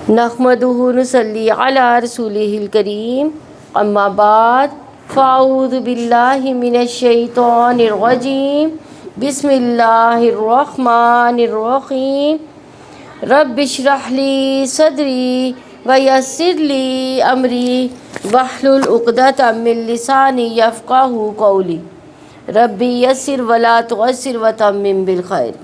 نحمدہ نصلی علی رسولہ الکریم، اما بعد فاعوذ باللہ من الشیطان الرجیم، بسم اللہ الرحمن الرحیم۔ رب اشرح لی صدری ویسر لی امری واحلل عقدۃ من لسانی یفقہوا قولی، ربی یسر ولا تعسر وتمم بالخیر۔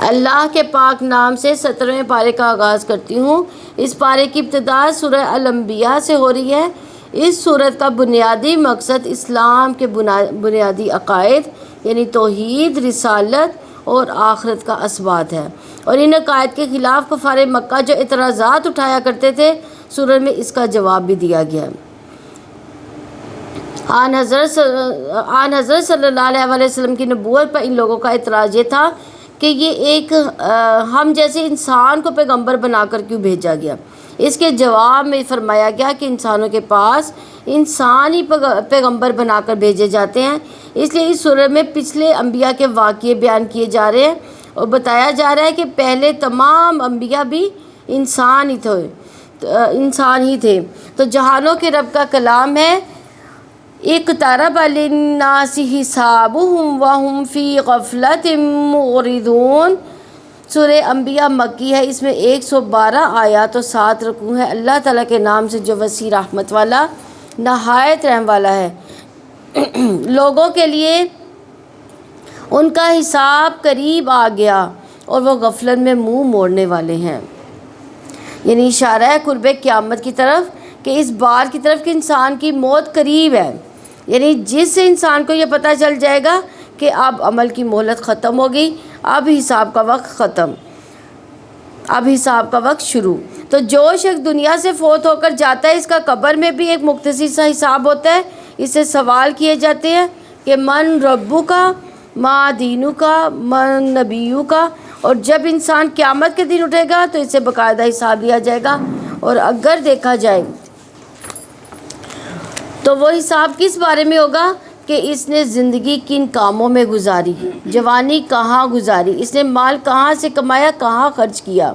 اللہ کے پاک نام سے 17ویں پارے کا آغاز کرتی ہوں۔ اس پارے کی ابتدا سورہ الانبیاء سے ہو رہی ہے۔ اس سورت کا بنیادی مقصد اسلام کے بنیادی عقائد یعنی توحید، رسالت اور آخرت کا اثبات ہے، اور ان عقائد کے خلاف کفار مکہ جو اعتراضات اٹھایا کرتے تھے، سورت میں اس کا جواب بھی دیا گیا ہے۔ آن حضرت صلی اللہ علیہ وسلم کی نبوت پر ان لوگوں کا اعتراض یہ تھا کہ یہ ایک ہم جیسے انسان کو پیغمبر بنا کر کیوں بھیجا گیا۔ اس کے جواب میں فرمایا گیا کہ انسانوں کے پاس انسان ہی پیغمبر بنا کر بھیجے جاتے ہیں، اس لیے اس سورہ میں پچھلے انبیاء کے واقعے بیان کیے جا رہے ہیں اور بتایا جا رہا ہے کہ پہلے تمام انبیاء بھی انسان ہی تھے۔ تو جہانوں کے رب کا کلام ہے، اقترب للناس حسابهم وهم فی غفلۃ معرضون۔ سورہ انبیاء مکی ہے، اس میں 112 آیات و 7 رکوع ہے۔ اللہ تعالیٰ کے نام سے جو وسیع رحمت والا، نہایت رحم والا ہے۔ لوگوں کے لیے ان کا حساب قریب آ گیا اور وہ غفلت میں منہ موڑنے والے ہیں، یعنی اشارہ ہے قرب قیامت کی طرف، کہ اس بات کی طرف کہ انسان کی موت قریب ہے، یعنی جس سے انسان کو یہ پتہ چل جائے گا کہ اب عمل کی مہلت ختم ہو گئی، اب حساب کا وقت ختم، اب حساب کا وقت شروع۔ تو جو شخص دنیا سے فوت ہو کر جاتا ہے، اس کا قبر میں بھی ایک مختصر سا حساب ہوتا ہے۔ اس سے سوال کیے جاتے ہیں کہ من ربو کا، ما دینو کا، من نبیو کا، اور جب انسان قیامت کے دن اٹھے گا تو اس سے باقاعدہ حساب لیا جائے گا، اور اگر دیکھا جائے تو وہ حساب کس بارے میں ہوگا کہ اس نے زندگی کن کاموں میں گزاری، جوانی کہاں گزاری، اس نے مال کہاں سے کمایا، کہاں خرچ کیا،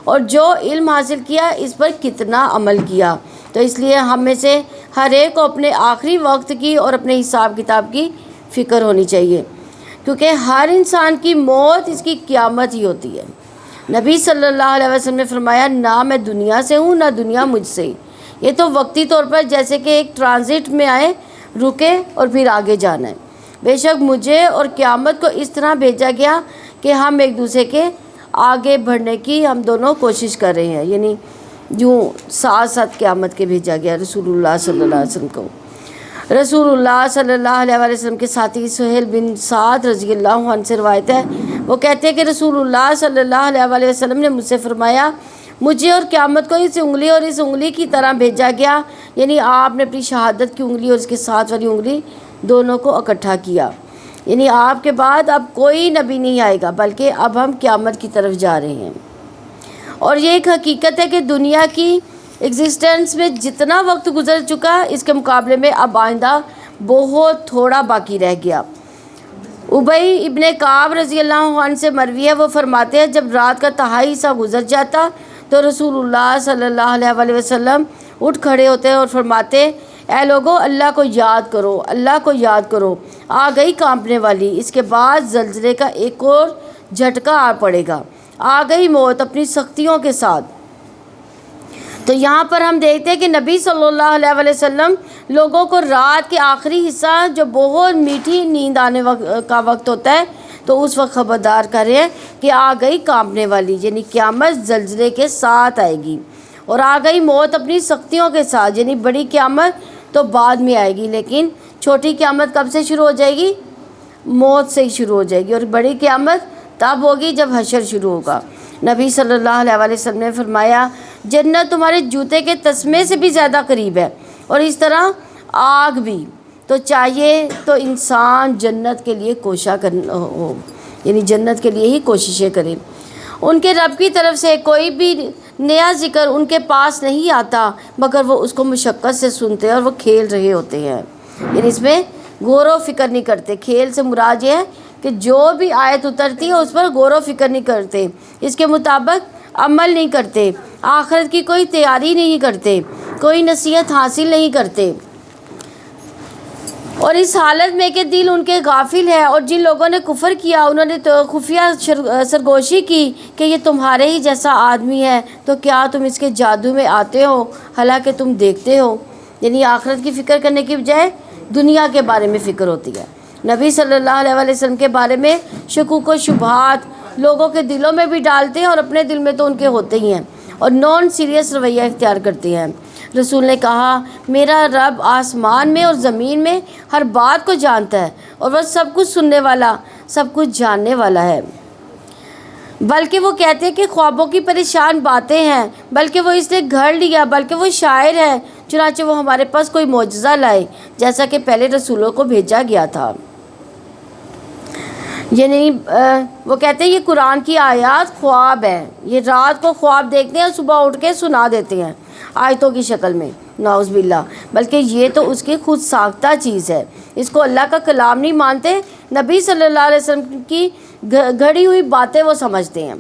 اور جو علم حاصل کیا اس پر کتنا عمل کیا۔ تو اس لیے ہم میں سے ہر ایک کو اپنے آخری وقت کی اور اپنے حساب کتاب کی فکر ہونی چاہیے، کیونکہ ہر انسان کی موت اس کی قیامت ہی ہوتی ہے۔ نبی صلی اللہ علیہ وسلم نے فرمایا، نہ میں دنیا سے ہوں نہ دنیا مجھ سے۔ یہ تو وقتی طور پر جیسے کہ ایک ٹرانزٹ میں آئے، رکے اور پھر آگے جانا ہے۔ بے شک مجھے اور قیامت کو اس طرح بھیجا گیا کہ ہم ایک دوسرے کے آگے بڑھنے کی ہم دونوں کوشش کر رہے ہیں، یعنی یوں ساتھ ساتھ قیامت کے بھیجا گیا رسول اللہ صلی اللہ علیہ وسلم کو۔ رسول اللہ صلی اللہ علیہ وسلم کے ساتھی سہیل بن سعد رضی اللہ عنہ سے روایت ہے، وہ کہتے ہیں کہ رسول اللہ صلی اللہ علیہ وسلم نے مجھ سے فرمایا، مجھے اور قیامت کو اس انگلی اور اس انگلی کی طرح بھیجا گیا، یعنی آپ نے اپنی شہادت کی انگلی اور اس کے ساتھ والی انگلی دونوں کو اکٹھا کیا، یعنی آپ کے بعد اب کوئی نبی نہیں آئے گا، بلکہ اب ہم قیامت کی طرف جا رہے ہیں۔ اور یہ ایک حقیقت ہے کہ دنیا کی ایگزسٹنس میں جتنا وقت گزر چکا، اس کے مقابلے میں اب آئندہ بہت تھوڑا باقی رہ گیا۔ ابی ابن کعب رضی اللہ عنہ سے مروی ہے، وہ فرماتے ہیں، جب رات کا تہائی حصہ گزر جاتا تو رسول اللہ صلی اللہ علیہ وسلم اٹھ کھڑے ہوتے اور فرماتے، اے لوگو، اللہ کو یاد کرو، اللہ کو یاد کرو، آ گئی کانپنے والی، اس کے بعد زلزلے کا ایک اور جھٹکا آ پڑے گا، آ گئی موت اپنی سختیوں کے ساتھ۔ تو یہاں پر ہم دیکھتے ہیں کہ نبی صلی اللہ علیہ وسلم لوگوں کو رات کے آخری حصہ جو بہت میٹھی نیند آنے کا وقت ہوتا ہے، تو اس وقت خبردار کر رہے ہیں کہ آ گئی کانپنے والی، یعنی قیامت زلزلے کے ساتھ آئے گی، اور آ گئی موت اپنی سختیوں کے ساتھ، یعنی بڑی قیامت تو بعد میں آئے گی، لیکن چھوٹی قیامت کب سے شروع ہو جائے گی؟ موت سے ہی شروع ہو جائے گی، اور بڑی قیامت تب ہوگی جب حشر شروع ہوگا۔ نبی صلی اللہ علیہ وسلم نے فرمایا، جنت تمہارے جوتے کے تسمے سے بھی زیادہ قریب ہے، اور اس طرح آگ بھی۔ تو چاہیے تو انسان جنت کے لیے کوشاں ہو، یعنی جنت کے لیے ہی کوششیں کریں۔ ان کے رب کی طرف سے کوئی بھی نیا ذکر ان کے پاس نہیں آتا مگر وہ اس کو مشقت سے سنتے ہیں اور وہ کھیل رہے ہوتے ہیں، یعنی اس میں غور و فکر نہیں کرتے۔ کھیل سے مراد یہ ہے کہ جو بھی آیت اترتی ہے اس پر غور و فکر نہیں کرتے، اس کے مطابق عمل نہیں کرتے، آخرت کی کوئی تیاری نہیں کرتے، کوئی نصیحت حاصل نہیں کرتے، اور اس حالت میں کہ دل ان کے غافل ہے، اور جن لوگوں نے کفر کیا انہوں نے تو خفیہ سرگوشی کی کہ یہ تمہارے ہی جیسا آدمی ہے، تو کیا تم اس کے جادو میں آتے ہو حالانکہ تم دیکھتے ہو؟ یعنی آخرت کی فکر کرنے کی بجائے دنیا کے بارے میں فکر ہوتی ہے۔ نبی صلی اللہ علیہ وسلم کے بارے میں شکوک و شبہات لوگوں کے دلوں میں بھی ڈالتے ہیں، اور اپنے دل میں تو ان کے ہوتے ہی ہیں، اور نان سیریس رویہ اختیار کرتے ہیں۔ رسول نے کہا میرا رب آسمان میں اور زمین میں ہر بات کو جانتا ہے، اور وہ سب کچھ سننے والا، سب کچھ جاننے والا ہے۔ بلکہ وہ کہتے ہیں کہ خوابوں کی پریشان باتیں ہیں، بلکہ وہ اس نے گھڑ لیا، بلکہ وہ شاعر ہے، چنانچہ وہ ہمارے پاس کوئی معجزہ لائے جیسا کہ پہلے رسولوں کو بھیجا گیا تھا۔ یعنی وہ کہتے ہیں یہ قرآن کی آیات خواب ہے، یہ رات کو خواب دیکھتے ہیں اور صبح اٹھ کے سنا دیتے ہیں آیتوں کی شکل میں، نعوذ باللہ، بلکہ یہ تو اس کی خود ساختہ چیز ہے، اس کو اللہ کا کلام نہیں مانتے، نبی صلی اللہ علیہ وسلم کی گھڑی ہوئی باتیں وہ سمجھتے ہیں۔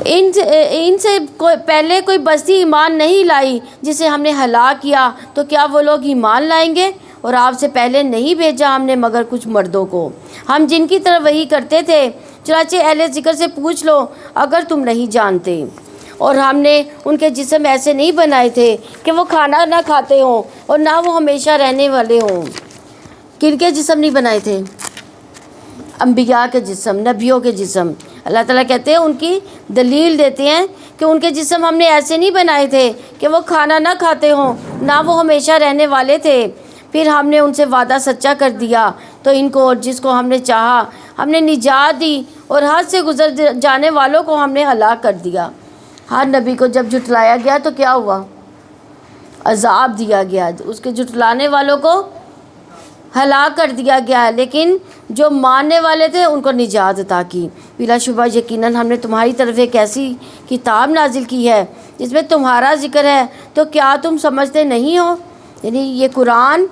ان سے پہلے کوئی بستی ایمان نہیں لائی جسے ہم نے ہلاک کیا، تو کیا وہ لوگ ایمان لائیں گے؟ اور آپ سے پہلے نہیں بھیجا ہم نے مگر کچھ مردوں کو، ہم جن کی طرف وحی کرتے تھے، چنانچہ اہل ذکر سے پوچھ لو اگر تم نہیں جانتے۔ اور ہم نے ان کے جسم ایسے نہیں بنائے تھے کہ وہ کھانا نہ کھاتے ہوں اور نہ وہ ہمیشہ رہنے والے ہوں۔ کن کے جسم نہیں بنائے تھے؟ انبیاء کے جسم، نبیوں کے جسم۔ اللہ تعالیٰ کہتے ہیں، ان کی دلیل دیتے ہیں کہ ان کے جسم ہم نے ایسے نہیں بنائے تھے کہ وہ کھانا نہ کھاتے ہوں نہ وہ ہمیشہ رہنے والے تھے، پھر ہم نے ان سے وعدہ سچا کر دیا تو ان کو اور جس کو ہم نے چاہا ہم نے نجات دی، اور حد سے گزر جانے والوں کو ہم نے ہلاک کر دیا۔ ہر نبی کو جب جھٹلایا گیا تو کیا ہوا؟ عذاب دیا گیا، اس کے جھٹلانے والوں کو ہلاک کر دیا گیا، لیکن جو ماننے والے تھے ان کو نجات عطا کی۔ بلا شبہ یقیناً ہم نے تمہاری طرف ایک ایسی کتاب نازل کی ہے جس میں تمہارا ذکر ہے، تو کیا تم سمجھتے نہیں ہو؟ یعنی یہ قرآن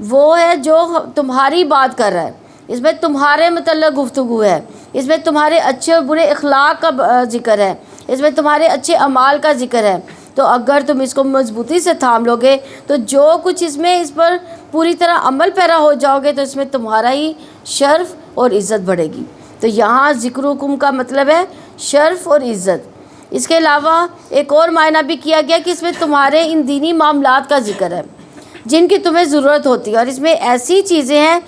وہ ہے جو تمہاری بات کر رہا ہے، اس میں تمہارے متعلق گفتگو ہے، اس میں تمہارے اچھے اور برے اخلاق کا ذکر ہے، اس میں تمہارے اچھے اعمال کا ذکر ہے، تو اگر تم اس کو مضبوطی سے تھام لو گے تو جو کچھ اس میں اس پر پوری طرح عمل پیرا ہو جاؤ گے تو اس میں تمہارا ہی شرف اور عزت بڑھے گی۔ تو یہاں ذکرکم کا مطلب ہے شرف اور عزت۔ اس کے علاوہ ایک اور معنی بھی کیا گیا کہ اس میں تمہارے ان دینی معاملات کا ذکر ہے جن کی تمہیں ضرورت ہوتی ہے، اور اس میں ایسی چیزیں ہیں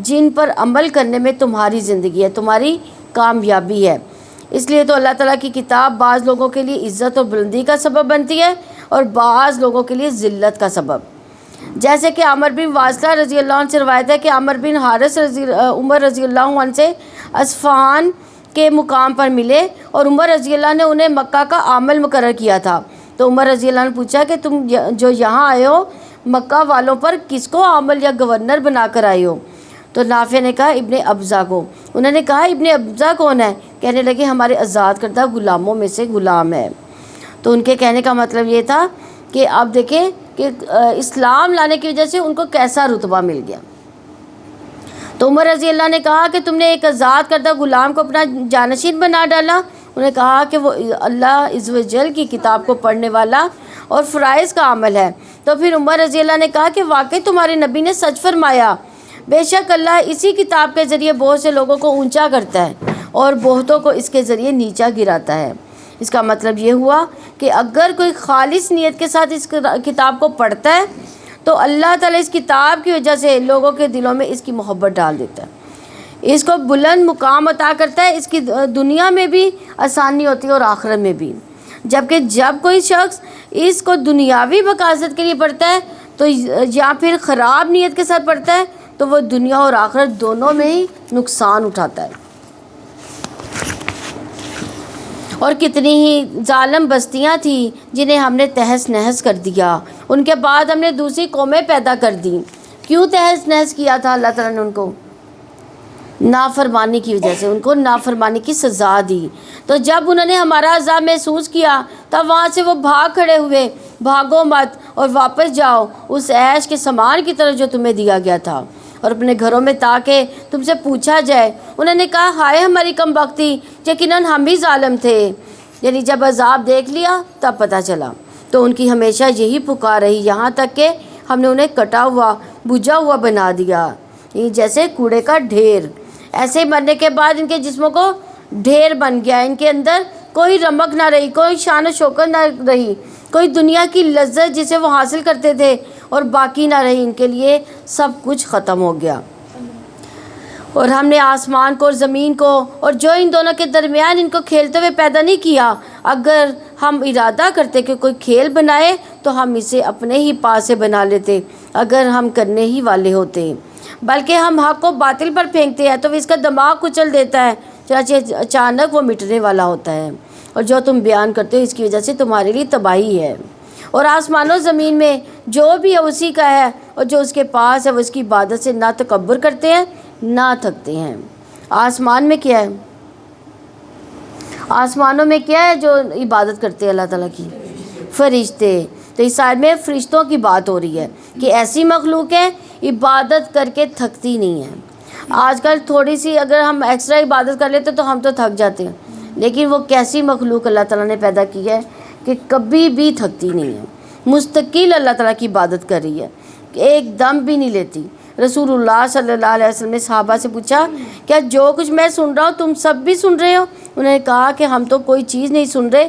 جن پر عمل کرنے میں تمہاری زندگی ہے، تمہاری کامیابی ہے۔ اس لیے تو اللہ تعالیٰ کی کتاب بعض لوگوں کے لیے عزت اور بلندی کا سبب بنتی ہے اور بعض لوگوں کے لیے ذلت کا سبب۔ جیسے کہ عمر بن واصلہ رضی اللہ عنہ سے روایت ہے کہ عمر بن حارث عمر رضی اللہ عنہ سے اصفہان کے مقام پر ملے، اور عمر رضی اللہ نے انہیں مکہ کا عامل مقرر کیا تھا۔ تو عمر رضی اللہ نے پوچھا کہ تم جو یہاں آئے ہو مکہ والوں پر کس کو عامل یا گورنر بنا کر آئے ہو؟ تو نافع نے کہا ابن ابزہ کو۔ انہوں نے کہا ابن ابزہ کون ہے؟ کہنے لگے ہمارے آزاد کردہ غلاموں میں سے غلام ہے۔ تو ان کے کہنے کا مطلب یہ تھا کہ آپ دیکھیں کہ اسلام لانے کی وجہ سے ان کو کیسا رتبہ مل گیا۔ تو عمر رضی اللہ نے کہا کہ تم نے ایک آزاد کردہ غلام کو اپنا جانشین بنا ڈالا۔ انہوں نے کہا کہ وہ اللہ عز و جل کی کتاب کو پڑھنے والا اور فرائض کا عمل ہے۔ تو پھر عمر رضی اللہ نے کہا کہ واقعی تمہارے نبی نے سچ فرمایا، بے شک اللہ اسی کتاب کے ذریعے بہت سے لوگوں کو اونچا کرتا ہے اور بہتوں کو اس کے ذریعے نیچا گراتا ہے۔ اس کا مطلب یہ ہوا کہ اگر کوئی خالص نیت کے ساتھ اس کتاب کو پڑھتا ہے تو اللہ تعالیٰ اس کتاب کی وجہ سے لوگوں کے دلوں میں اس کی محبت ڈال دیتا ہے، اس کو بلند مقام عطا کرتا ہے، اس کی دنیا میں بھی آسانی ہوتی ہے اور آخرت میں بھی۔ جبکہ جب کوئی شخص اس کو دنیاوی مقاصد کے لیے پڑھتا ہے تو یا پھر خراب نیت کے ساتھ پڑھتا ہے تو وہ دنیا اور آخرت دونوں میں ہی نقصان اٹھاتا ہے۔ اور کتنی ہی ظالم بستیاں تھیں جنہیں ہم نے تہس نہس کر دیا، ان کے بعد ہم نے دوسری قومیں پیدا کر دیں۔ کیوں تہس نہس کیا تھا اللہ تعالیٰ نے ان کو؟ نافرمانی کی وجہ سے، ان کو نافرمانی کی سزا دی۔ تو جب انہوں نے ہمارا عذاب محسوس کیا تب وہاں سے وہ بھاگ کھڑے ہوئے، بھاگو مت اور واپس جاؤ اس عیش کے سامان کی طرف جو تمہیں دیا گیا تھا، اور اپنے گھروں میں تاکہ تم سے پوچھا جائے۔ انہوں نے کہا ہائے ہماری کم بختی، یقیناً ہم بھی ظالم تھے۔ یعنی جب عذاب دیکھ لیا تب پتہ چلا، تو ان کی ہمیشہ یہی پکار رہی، یہاں تک کہ ہم نے انہیں کٹا ہوا بجھا ہوا بنا دیا، یعنی جیسے کوڑے کا ڈھیر۔ ایسے مرنے کے بعد ان کے جسموں کو ڈھیر بن گیا، ان کے اندر کوئی رمق نہ رہی، کوئی شان و شوکت نہ رہی، کوئی دنیا کی لذت جسے وہ حاصل کرتے تھے اور باقی نہ رہی، ان کے لیے سب کچھ ختم ہو گیا۔ اور ہم نے آسمان کو اور زمین کو اور جو ان دونوں کے درمیان ان کو کھیلتے ہوئے پیدا نہیں کیا۔ اگر ہم ارادہ کرتے کہ کوئی کھیل بنائے تو ہم اسے اپنے ہی پاس سے بنا لیتے، اگر ہم کرنے ہی والے ہوتے، بلکہ ہم حق کو باطل پر پھینکتے ہیں تو اس کا دماغ کچل دیتا ہے، چنانچہ اچانک وہ مٹنے والا ہوتا ہے، اور جو تم بیان کرتے ہو اس کی وجہ سے تمہارے لیے تباہی ہے۔ اور آسمان و زمین میں جو بھی ہے اسی کا ہے، اور جو اس کے پاس ہے وہ اس کی عبادت سے نہ تکبر کرتے ہیں نہ تھکتے ہیں۔ آسمان میں کیا ہے؟ آسمانوں میں کیا ہے جو عبادت کرتے ہیں اللہ تعالیٰ کی؟ فرشتے۔ تو اس آیت میں فرشتوں کی بات ہو رہی ہے کہ ایسی مخلوق ہے عبادت کر کے تھکتی نہیں ہے۔ آج کل تھوڑی سی اگر ہم ایکسٹرا عبادت کر لیتے تو ہم تو تھک جاتے ہیں، لیکن وہ کیسی مخلوق اللہ تعالیٰ نے پیدا کی ہے کہ کبھی بھی تھکتی نہیں ہے، مستقل اللہ تعالیٰ کی عبادت کر رہی ہے، ایک دم بھی نہیں لیتی۔ رسول اللہ صلی اللہ علیہ وسلم نے صحابہ سے پوچھا کیا جو کچھ میں سن رہا ہوں تم سب بھی سن رہے ہو؟ انہوں نے کہا کہ ہم تو کوئی چیز نہیں سن رہے۔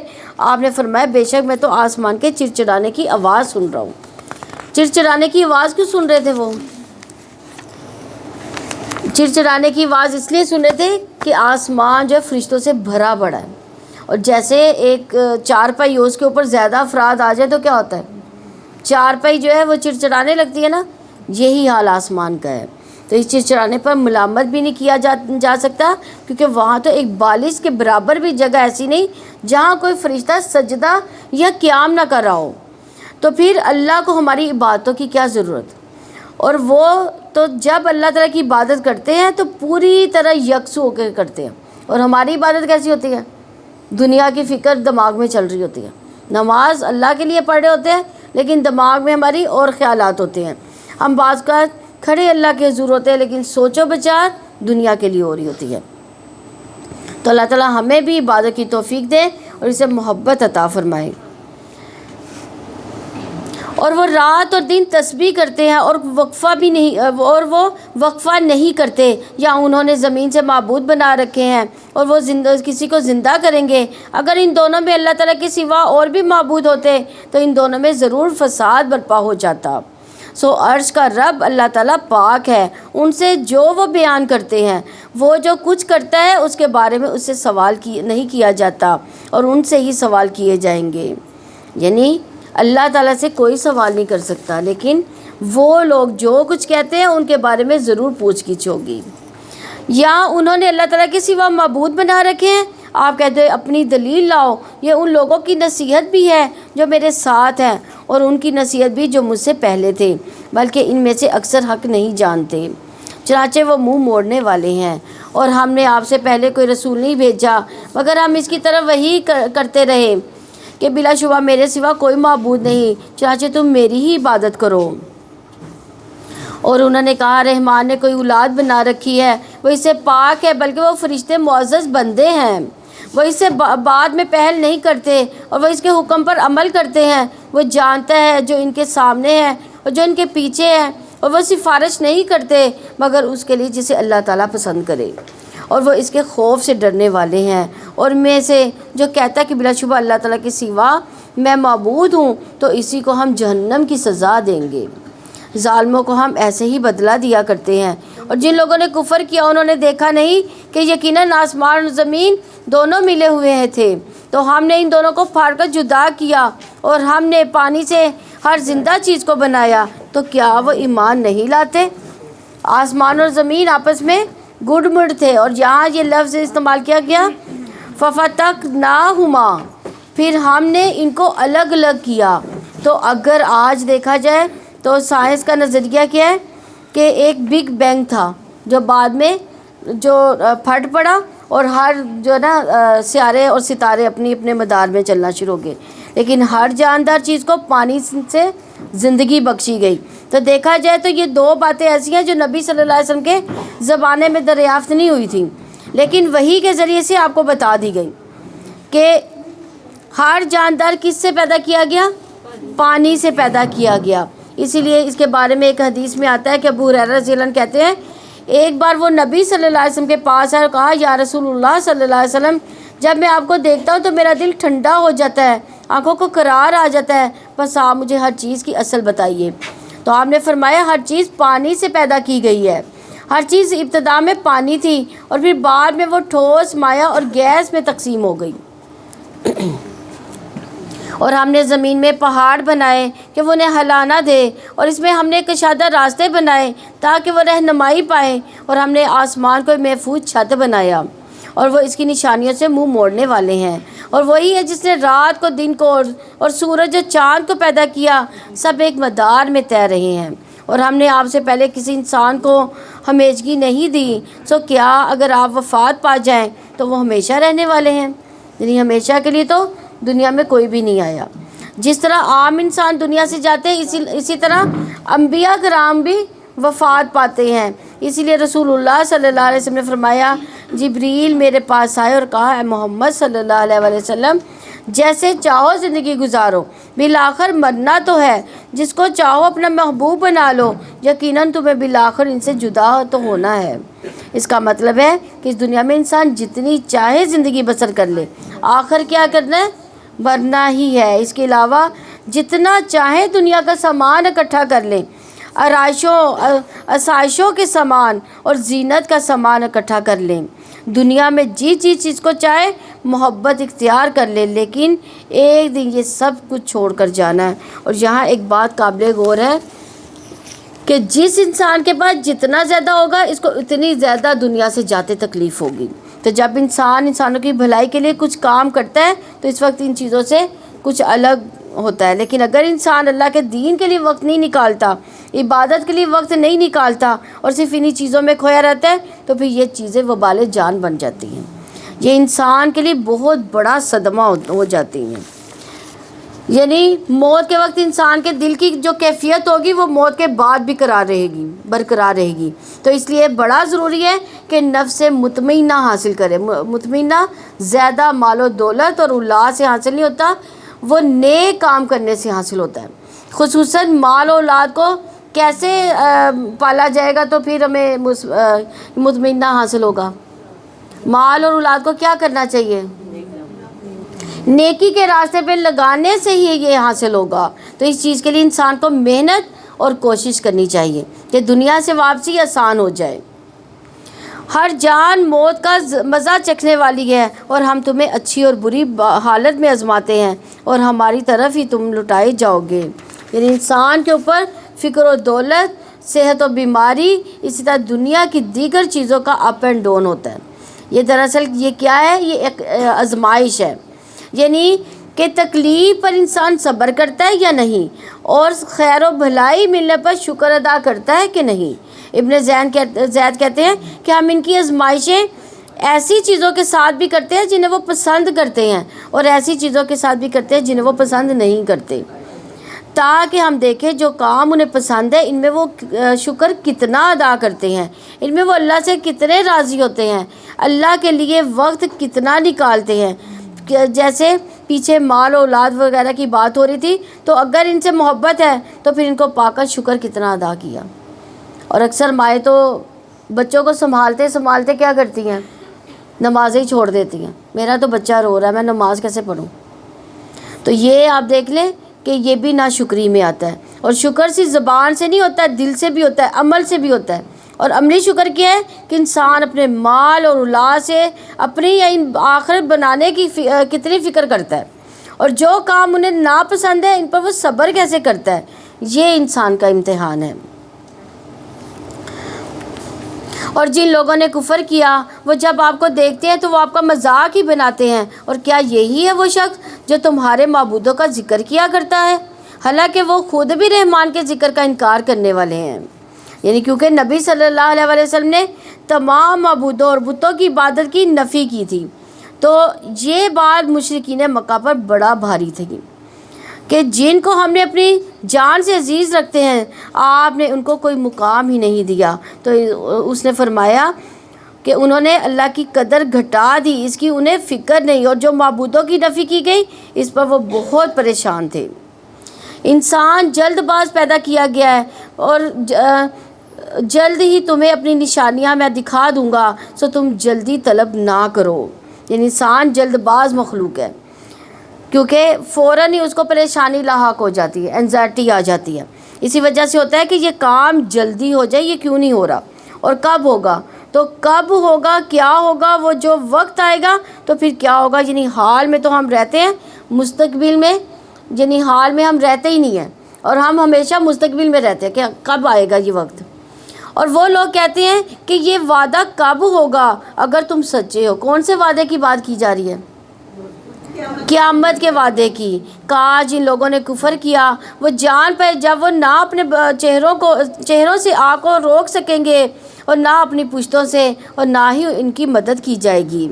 آپ نے فرمایا بے شک میں تو آسمان کے چڑچڑانے کی آواز سن رہا ہوں۔ چڑچڑانے کی آواز کیوں سن رہے تھے؟ وہ چڑچڑانے کی آواز اس لیے سن رہے تھے کہ آسمان جو ہے فرشتوں سے بھرا پڑا ہے، اور جیسے ایک چارپائی ہو اس کے اوپر زیادہ افراد آ جائے تو کیا ہوتا ہے؟ چارپائی جو ہے وہ چڑچڑانے لگتی ہے نا، یہی حال آسمان کا ہے۔ تو اس چڑچڑانے پر ملامت بھی نہیں کیا جا سکتا، کیونکہ وہاں تو ایک بالش کے برابر بھی جگہ ایسی نہیں جہاں کوئی فرشتہ سجدہ یا قیام نہ کر رہا ہو۔ تو پھر اللہ کو ہماری عبادتوں کی کیا ضرورت؟ اور وہ تو جب اللہ تعالیٰ کی عبادت کرتے ہیں تو پوری طرح یکسو ہو کے کرتے ہیں۔ اور ہماری عبادت کیسی ہوتی ہے؟ دنیا کی فکر دماغ میں چل رہی ہوتی ہے۔ نماز اللہ کے لیے پڑھ رہے ہوتے ہیں لیکن دماغ میں ہماری اور خیالات ہوتے ہیں۔ ہم بعض کا کھڑے اللہ کے حضور ہوتے ہیں لیکن سوچ و بچار دنیا کے لیے ہو رہی ہوتی ہے۔ تو اللہ تعالیٰ ہمیں بھی عبادت کی توفیق دے اور اسے محبت عطا فرمائے۔ اور وہ رات اور دن تسبیح کرتے ہیں اور وہ وقفہ نہیں کرتے، یا انہوں نے زمین سے معبود بنا رکھے ہیں اور وہ کسی کو زندہ کریں گے۔ اگر ان دونوں میں اللہ تعالیٰ کے سوا اور بھی معبود ہوتے تو ان دونوں میں ضرور فساد برپا ہو جاتا۔ سو عرش کا رب اللہ تعالیٰ پاک ہے ان سے جو وہ بیان کرتے ہیں، وہ جو کچھ کرتا ہے اس کے بارے میں اس سے سوال نہیں کیا جاتا اور ان سے ہی سوال کیے جائیں گے۔ یعنی اللہ تعالیٰ سے کوئی سوال نہیں کر سکتا، لیکن وہ لوگ جو کچھ کہتے ہیں ان کے بارے میں ضرور پوچھ گچھ ہوگی۔ یا انہوں نے اللہ تعالیٰ کے سوا معبود بنا رکھے ہیں، آپ کہتے ہیں اپنی دلیل لاؤ۔ یہ ان لوگوں کی نصیحت بھی ہے جو میرے ساتھ ہیں اور ان کی نصیحت بھی جو مجھ سے پہلے تھے، بلکہ ان میں سے اکثر حق نہیں جانتے، چنانچہ وہ منہ موڑنے والے ہیں۔ اور ہم نے آپ سے پہلے کوئی رسول نہیں بھیجا مگر ہم اس کی طرف وحی کرتے رہے کہ بلا شبہ میرے سوا کوئی معبود نہیں، چنانچہ تم میری ہی عبادت کرو۔ اور انہوں نے کہا رحمان نے کوئی اولاد بنا رکھی ہے، وہ اس سے پاک ہے، بلکہ وہ فرشتے معزز بندے ہیں، وہ اس سے بعد میں پہل نہیں کرتے اور وہ اس کے حکم پر عمل کرتے ہیں۔ وہ جانتا ہے جو ان کے سامنے ہے اور جو ان کے پیچھے ہے، اور وہ سفارش نہیں کرتے مگر اس کے لیے جسے اللہ تعالیٰ پسند کرے، اور وہ اس کے خوف سے ڈرنے والے ہیں۔ اور میں سے جو کہتا ہے کہ بلا شبہ اللہ تعالیٰ کے سوا میں معبود ہوں تو اسی کو ہم جہنم کی سزا دیں گے۔ ظالموں کو ہم ایسے ہی بدلہ دیا کرتے ہیں۔ اور جن لوگوں نے کفر کیا انہوں نے دیکھا نہیں کہ یقیناً آسمان و زمین دونوں ملے ہوئے تھے، تو ہم نے ان دونوں کو پھاڑ کر جدا کیا، اور ہم نے پانی سے ہر زندہ چیز کو بنایا، تو کیا وہ ایمان نہیں لاتے؟ آسمان اور زمین آپس میں گڈ مڈ تھے، اور یہاں یہ لفظ استعمال کیا گیا فَفَتَقْنَاهُمَا، پھر ہم نے ان کو الگ الگ کیا۔ تو اگر آج دیکھا جائے تو سائنس کا نظریہ کیا ہے کہ ایک بگ بینگ تھا جو بعد میں جو پھٹ پڑا، اور ہر جو ہے نا سیارے اور ستارے اپنی اپنے مدار میں چلنا شروع ہو گئے، لیکن ہر جاندار چیز کو پانی سے زندگی بخشی گئی۔ تو دیکھا جائے تو یہ دو باتیں ایسی ہیں جو نبی صلی اللہ علیہ وسلم کے زمانے میں دریافت نہیں ہوئی تھیں، لیکن وحی کے ذریعے سے آپ کو بتا دی گئی کہ ہر جاندار کس سے پیدا کیا گیا؟ پانی سے پیدا کیا گیا۔ اسی لیے اس کے بارے میں ایک حدیث میں آتا ہے کہ ابو ہریرہ رضی اللہ عنہ کہتے ہیں ایک بار وہ نبی صلی اللہ علیہ وسلم کے پاس آئے اور کہا یا رسول اللہ صلی اللہ علیہ وسلم، جب میں آپ کو دیکھتا ہوں تو میرا دل ٹھنڈا ہو جاتا ہے، آنکھوں کو قرار آ جاتا ہے، بس آپ مجھے ہر چیز کی اصل بتائیے۔ تو آپ نے فرمایا ہر چیز پانی سے پیدا کی گئی ہے، ہر چیز ابتدا میں پانی تھی اور پھر بعد میں وہ ٹھوس، مائع اور گیس میں تقسیم ہو گئی، اور ہم نے زمین میں پہاڑ بنائے کہ وہ انہیں ہلانا دے، اور اس میں ہم نے کشادہ راستے بنائے تاکہ وہ رہنمائی پائیں، اور ہم نے آسمان کو محفوظ چھت بنایا اور وہ اس کی نشانیوں سے منہ موڑنے والے ہیں، اور وہی ہے جس نے رات کو دن کو اور سورج اور چاند کو پیدا کیا، سب ایک مدار میں تیر رہے ہیں، اور ہم نے آپ سے پہلے کسی انسان کو ہمیشگی نہیں دی، سو کیا اگر آپ وفات پا جائیں تو وہ ہمیشہ رہنے والے ہیں، یعنی ہمیشہ کے لیے تو دنیا میں کوئی بھی نہیں آیا۔ جس طرح عام انسان دنیا سے جاتے ہیں اسی طرح انبیاء کرام بھی وفات پاتے ہیں۔ اسی لیے رسول اللہ صلی اللہ علیہ وسلم نے فرمایا جبریل میرے پاس آئے اور کہا اے محمد صلی اللہ علیہ وسلم جیسے چاہو زندگی گزارو، بالآخر مرنا تو ہے، جس کو چاہو اپنا محبوب بنا لو، یقیناً تمہیں بالآخر ان سے جدا تو ہونا ہے۔ اس کا مطلب ہے کہ اس دنیا میں انسان جتنی چاہے زندگی بسر کر لے، آخر کیا کرنا ہے؟ مرنا ہی ہے۔ اس کے علاوہ جتنا چاہے دنیا کا سامان اکٹھا کر لیں، آسائشوں کے سامان اور زینت کا سامان اکٹھا کر لیں، دنیا میں جس چیز کو چاہے محبت اختیار کر لیں، لیکن ایک دن یہ سب کچھ چھوڑ کر جانا ہے۔ اور یہاں ایک بات قابل غور ہے کہ جس انسان کے پاس جتنا زیادہ ہوگا اس کو اتنی زیادہ دنیا سے جاتے تکلیف ہوگی۔ تو جب انسانوں کی بھلائی کے لیے کچھ کام کرتا ہے تو اس وقت ان چیزوں سے کچھ الگ ہوتا ہے، لیکن اگر انسان اللہ کے دین کے لیے وقت نہیں نکالتا، عبادت کے لیے وقت نہیں نکالتا اور صرف انہی چیزوں میں کھویا رہتا ہے تو پھر یہ چیزیں وبال جان بن جاتی ہیں، یہ انسان کے لیے بہت بڑا صدمہ ہو جاتی ہیں۔ یعنی موت کے وقت انسان کے دل کی جو کیفیت ہوگی وہ موت کے بعد بھی برقرار رہے گی۔ تو اس لیے بڑا ضروری ہے کہ نفس مطمئنہ حاصل کرے۔ مطمئنہ زیادہ مال و دولت اور اولاد سے حاصل نہیں ہوتا، وہ نیک کام کرنے سے حاصل ہوتا ہے۔ خصوصاً مال و اولاد کو کیسے پالا جائے گا تو پھر ہمیں مطمئنہ حاصل ہوگا؟ مال اور اولاد کو کیا کرنا چاہیے؟ نیکی کے راستے پہ لگانے سے ہی یہ حاصل ہوگا۔ تو اس چیز کے لیے انسان کو محنت اور کوشش کرنی چاہیے کہ دنیا سے واپسی آسان ہو جائے۔ ہر جان موت کا مزہ چکھنے والی ہے، اور ہم تمہیں اچھی اور بری حالت میں آزماتے ہیں اور ہماری طرف ہی تم لوٹائے جاؤ گے۔ یعنی انسان کے اوپر فکر و دولت، صحت و بیماری، اسی طرح دنیا کی دیگر چیزوں کا اپ اینڈ ڈاؤن ہوتا ہے۔ یہ دراصل یہ کیا ہے؟ یہ ایک آزمائش ہے، یعنی کہ تکلیف پر انسان صبر کرتا ہے یا نہیں، اور خیر و بھلائی ملنے پر شکر ادا کرتا ہے کہ نہیں۔ ابن زید کہتے ہیں کہ ہم ان کی آزمائشیں ایسی چیزوں کے ساتھ بھی کرتے ہیں جنہیں وہ پسند کرتے ہیں، اور ایسی چیزوں کے ساتھ بھی کرتے ہیں جنہیں وہ پسند نہیں کرتے، تاکہ ہم دیکھیں جو کام انہیں پسند ہے ان میں وہ شکر کتنا ادا کرتے ہیں، ان میں وہ اللہ سے کتنے راضی ہوتے ہیں، اللہ کے لیے وقت کتنا نکالتے ہیں۔ جیسے پیچھے مال و اولاد وغیرہ کی بات ہو رہی تھی، تو اگر ان سے محبت ہے تو پھر ان کو پا کر شکر کتنا ادا کیا۔ اور اکثر مائیں تو بچوں کو سنبھالتے کیا کرتی ہیں؟ نمازیں ہی چھوڑ دیتی ہیں، میرا تو بچہ رو رہا ہے، میں نماز کیسے پڑھوں؟ تو یہ آپ دیکھ لیں کہ یہ بھی ناشکری میں آتا ہے، اور شکر صرف زبان سے نہیں ہوتا ہے، دل سے بھی ہوتا ہے، عمل سے بھی ہوتا ہے۔ اور عملی شکر کیا ہے کہ انسان اپنے مال اور اولاد سے اپنی یا آخرت بنانے کی کتنی فکر کرتا ہے، اور جو کام انہیں ناپسند ہے ان پر وہ صبر کیسے کرتا ہے۔ یہ انسان کا امتحان ہے۔ اور جن لوگوں نے کفر کیا وہ جب آپ کو دیکھتے ہیں تو وہ آپ کا مذاق ہی بناتے ہیں، اور کیا یہی ہے وہ شخص جو تمہارے معبودوں کا ذکر کیا کرتا ہے، حالانکہ وہ خود بھی رحمان کے ذکر کا انکار کرنے والے ہیں۔ یعنی کیونکہ نبی صلی اللہ علیہ وسلم نے تمام معبودوں اور بتوں کی عبادت کی نفی کی تھی، تو یہ بات مشرکین مکہ پر بڑا بھاری تھی۔ کہ جن کو ہم نے اپنی جان سے عزیز رکھتے ہیں آپ نے ان کو کوئی مقام ہی نہیں دیا۔ تو اس نے فرمایا کہ انہوں نے اللہ کی قدر گھٹا دی، اس کی انہیں فکر نہیں، اور جو معبودوں کی نفی کی گئی اس پر وہ بہت پریشان تھے۔ انسان جلد باز پیدا کیا گیا ہے، اور جلد ہی تمہیں اپنی نشانیاں میں دکھا دوں گا، سو تم جلدی طلب نہ کرو۔ یعنی انسان جلد باز مخلوق ہے، کیونکہ فوراً ہی اس کو پریشانی لاحق ہو جاتی ہے، انزائٹی آ جاتی ہے۔ اسی وجہ سے ہوتا ہے کہ یہ کام جلدی ہو جائے، یہ کیوں نہیں ہو رہا، اور کب ہوگا، تو کب ہوگا، کیا ہوگا، وہ جو وقت آئے گا تو پھر کیا ہوگا۔ یعنی حال میں تو ہم رہتے ہیں، مستقبل میں یعنی حال میں ہم رہتے ہی نہیں ہیں، اور ہم ہمیشہ مستقبل میں رہتے ہیں کہ کب آئے گا یہ وقت۔ اور وہ لوگ کہتے ہیں کہ یہ وعدہ کب ہوگا اگر تم سچے ہو۔ کون سے وعدے کی بات کی جا رہی ہے؟ قیامت کے وعدے کی۔ کاش جن لوگوں نے کفر کیا وہ جان پائے جب وہ نہ اپنے چہروں سے آگ کو روک سکیں گے، اور نہ اپنی پشتوں سے، اور نہ ہی ان کی مدد کی جائے گی،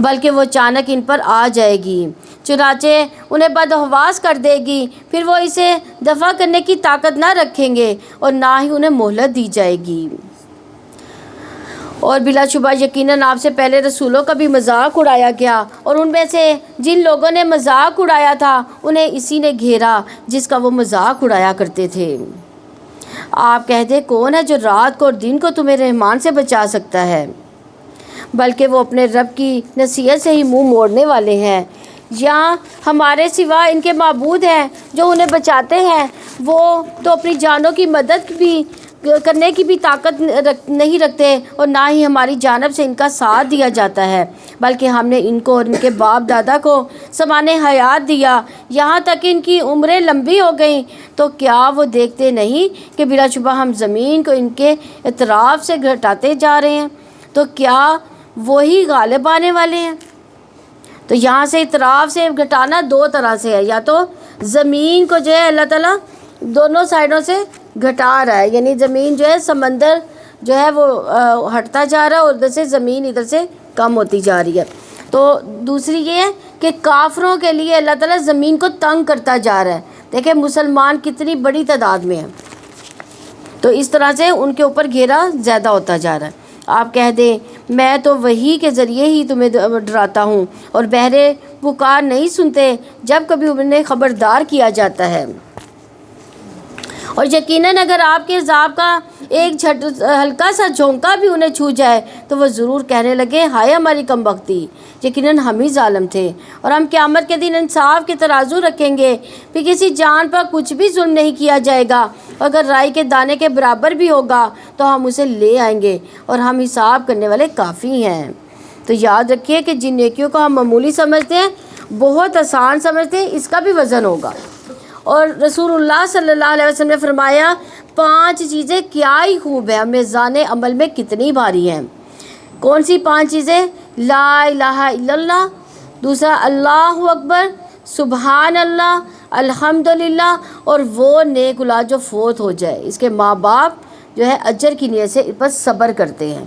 بلکہ وہ اچانک ان پر آ جائے گی، چنانچہ انہیں بدحواس کر دے گی، پھر وہ اسے دفع کرنے کی طاقت نہ رکھیں گے، اور نہ ہی انہیں مہلت دی جائے گی۔ اور بلا شبہ یقیناً آپ سے پہلے رسولوں کا بھی مذاق اڑایا گیا، اور ان میں سے جن لوگوں نے مذاق اڑایا تھا انہیں اسی نے گھیرا جس کا وہ مذاق اڑایا کرتے تھے۔ آپ کہہ دیں کون ہے جو رات کو اور دن کو تمہیں رحمان سے بچا سکتا ہے؟ بلکہ وہ اپنے رب کی نصیحت سے ہی منہ موڑنے والے ہیں۔ یا ہمارے سوا ان کے معبود ہیں جو انہیں بچاتے ہیں، وہ تو اپنی جانوں کی مدد بھی کرنے کی بھی طاقت نہیں رکھتے، اور نہ ہی ہماری جانب سے ان کا ساتھ دیا جاتا ہے، بلکہ ہم نے ان کو اور ان کے باپ دادا کو سامان حیات دیا، یہاں تک کہ ان کی عمریں لمبی ہو گئیں، تو کیا وہ دیکھتے نہیں کہ بلا شبہ ہم زمین کو ان کے اطراف سے گھٹاتے جا رہے ہیں، تو کیا وہی غالب آنے والے ہیں؟ تو یہاں سے اطراف سے گھٹانا دو طرح سے ہے، یا تو زمین کو جو ہے اللہ تعالیٰ دونوں سائڈوں سے گھٹا رہا ہے، یعنی زمین جو ہے سمندر جو ہے وہ ہٹتا جا رہا ہے، اور ادھر سے زمین ادھر سے کم ہوتی جا رہی ہے۔ تو دوسری یہ ہے کہ کافروں کے لیے اللہ تعالیٰ زمین کو تنگ کرتا جا رہا ہے۔ دیکھیں مسلمان کتنی بڑی تعداد میں ہیں، تو اس طرح سے ان کے اوپر گھیرا زیادہ ہوتا جا رہا ہے۔ آپ کہہ دیں میں تو وحی کے ذریعے ہی تمہیں ڈراتا ہوں، اور بہرے پکار نہیں سنتے جب کبھی انہیں خبردار کیا جاتا ہے۔ اور یقیناً اگر آپ کے عذاب کا ایک ہلکا سا جھونکا بھی انہیں چھو جائے تو وہ ضرور کہنے لگے ہائے ہماری کم بختی، یقیناً ہم ہی ظالم تھے۔ اور ہم قیامت کے دن انصاف کے ترازو رکھیں گے، پھر کسی جان پر کچھ بھی ظلم نہیں کیا جائے گا، اگر رائی کے دانے کے برابر بھی ہوگا تو ہم اسے لے آئیں گے، اور ہم حساب کرنے والے کافی ہیں۔ تو یاد رکھیے کہ جن نیکیوں کو ہم معمولی سمجھتے ہیں، بہت آسان سمجھتے ہیں، اس کا بھی وزن ہوگا۔ اور رسول اللہ صلی اللہ علیہ وسلم نے فرمایا 5 چیزیں کیا ہی خوب ہیں، میزان عمل میں کتنی بھاری ہیں۔ کون سی 5 چیزیں؟ لا الہ الا اللہ، دوسرا اللہ اکبر، سبحان اللہ، الحمدللہ، اور وہ نیک اولاد جو فوت ہو جائے، اس کے ماں باپ جو ہے اجر کی نیت سے اس پر صبر کرتے ہیں۔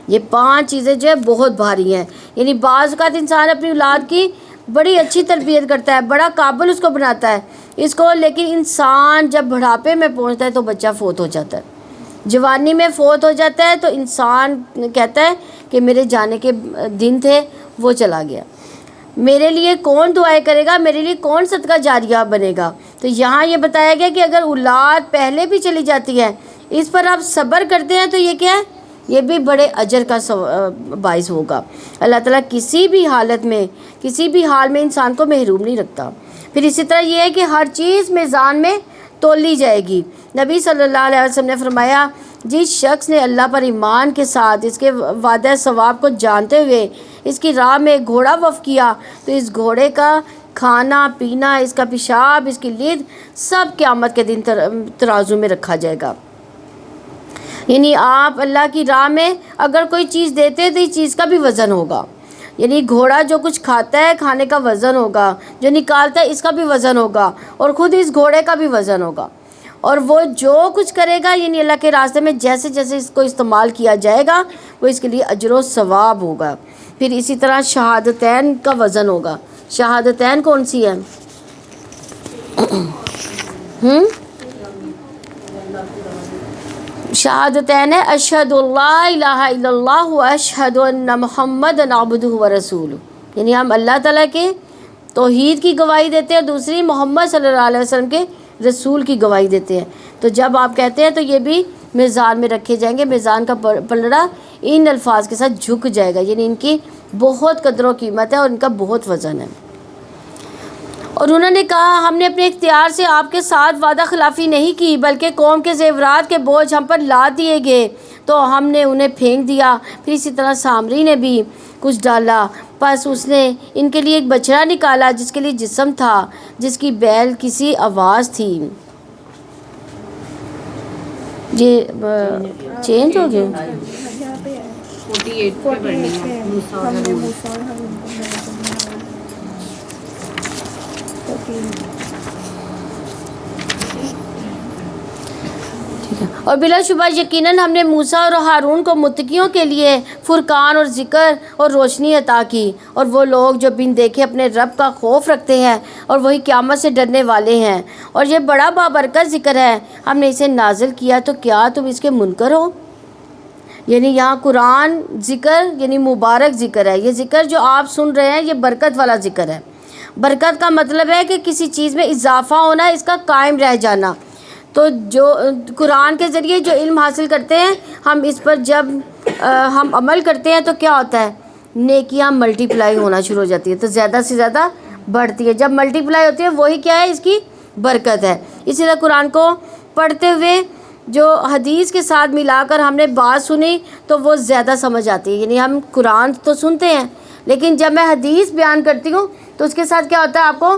یہ 5 چیزیں جو ہے بہت بھاری ہیں۔ یعنی بعض اوقات انسان اپنی اولاد کی بڑی اچھی تربیت کرتا ہے، بڑا قابل اس کو بناتا ہے اس کو، لیکن انسان جب بڑھاپے میں پہنچتا ہے تو بچہ فوت ہو جاتا ہے، جوانی میں فوت ہو جاتا ہے، تو انسان کہتا ہے کہ میرے جانے کے دن تھے وہ چلا گیا، میرے لیے کون دعائیں کرے گا، میرے لیے کون صدقہ جاریہ بنے گا۔ تو یہاں یہ بتایا گیا کہ اگر اولاد پہلے بھی چلی جاتی ہے اس پر آپ صبر کرتے ہیں تو یہ کیا ہے، یہ بھی بڑے اجر کا باعث ہوگا۔ اللہ تعالیٰ کسی بھی حالت میں کسی بھی حال میں انسان کو محروم نہیں رکھتا۔ پھر اسی طرح یہ ہے کہ ہر چیز میزان میں تولی جائے گی۔ نبی صلی اللہ علیہ وسلم نے فرمایا جس شخص نے اللہ پر ایمان کے ساتھ اس کے وعدہ ثواب کو جانتے ہوئے اس کی راہ میں گھوڑا وقف کیا تو اس گھوڑے کا کھانا پینا، اس کا پیشاب، اس کی لید سب قیامت کے دن ترازو میں رکھا جائے گا۔ یعنی آپ اللہ کی راہ میں اگر کوئی چیز دیتے ہیں تو اس چیز کا بھی وزن ہوگا۔ یعنی گھوڑا جو کچھ کھاتا ہے کھانے کا وزن ہوگا، جو نکالتا ہے اس کا بھی وزن ہوگا، اور خود اس گھوڑے کا بھی وزن ہوگا، اور وہ جو کچھ کرے گا یعنی اللہ کے راستے میں جیسے جیسے اس کو استعمال کیا جائے گا وہ اس کے لیے اجر و ثواب ہوگا۔ پھر اسی طرح شہادتین کا وزن ہوگا۔ شہادتین کون سی ہیں؟ شہادتین ہے اشہد اللہ الہ الا اللہ و اشہد ان محمد عبدہ و رسولہ، یعنی ہم اللہ تعالیٰ کے توحید کی گواہی دیتے ہیں، دوسری محمد صلی اللہ علیہ وسلم کے رسول کی گواہی دیتے ہیں۔ تو جب آپ کہتے ہیں تو یہ بھی میزان میں رکھے جائیں گے، میزان کا پلڑا ان الفاظ کے ساتھ جھک جائے گا، یعنی ان کی بہت قدر و قیمت ہے اور ان کا بہت وزن ہے۔ اور انہوں نے کہا ہم نے اپنے اختیار سے آپ کے ساتھ وعدہ خلافی نہیں کی، بلکہ قوم کے زیورات کے بوجھ ہم پر لاد دیے گئے تو ہم نے انہیں پھینک دیا، پھر اسی طرح سامری نے بھی کچھ ڈالا، پس اس نے ان کے لیے ایک بچڑا نکالا جس کے لیے جسم تھا، جس کی بیل کسی آواز تھی۔ یہ چینج ہو گیا، 48 پہ پڑھنی ہے۔ اور بلا شبہ یقیناً ہم نے موسیٰ اور ہارون کو متقیوں کے لیے فرقان اور ذکر اور روشنی عطا کی، اور وہ لوگ جو بن دیکھے اپنے رب کا خوف رکھتے ہیں اور وہی قیامت سے ڈرنے والے ہیں، اور یہ بڑا بابرکت ذکر ہے، ہم نے اسے نازل کیا تو کیا تم اس کے منکر ہو؟ یعنی یہاں قرآن ذکر یعنی مبارک ذکر ہے، یہ ذکر جو آپ سن رہے ہیں یہ برکت والا ذکر ہے۔ برکت کا مطلب ہے کہ کسی چیز میں اضافہ ہونا، اس کا قائم رہ جانا۔ تو جو قرآن کے ذریعے جو علم حاصل کرتے ہیں ہم اس پر جب ہم عمل کرتے ہیں تو کیا ہوتا ہے، نیکیاں ملٹی پلائی ہونا شروع ہو جاتی ہے، تو زیادہ سے زیادہ بڑھتی ہے۔ جب ملٹی پلائی ہوتی ہے وہی کیا ہے، اس کی برکت ہے۔ اسی طرح قرآن کو پڑھتے ہوئے جو حدیث کے ساتھ ملا کر ہم نے بات سنی تو وہ زیادہ سمجھ آتی ہے۔ یعنی ہم قرآن تو سنتے ہیں لیکن جب میں حدیث بیان کرتی ہوں تو اس کے ساتھ کیا ہوتا ہے، آپ کو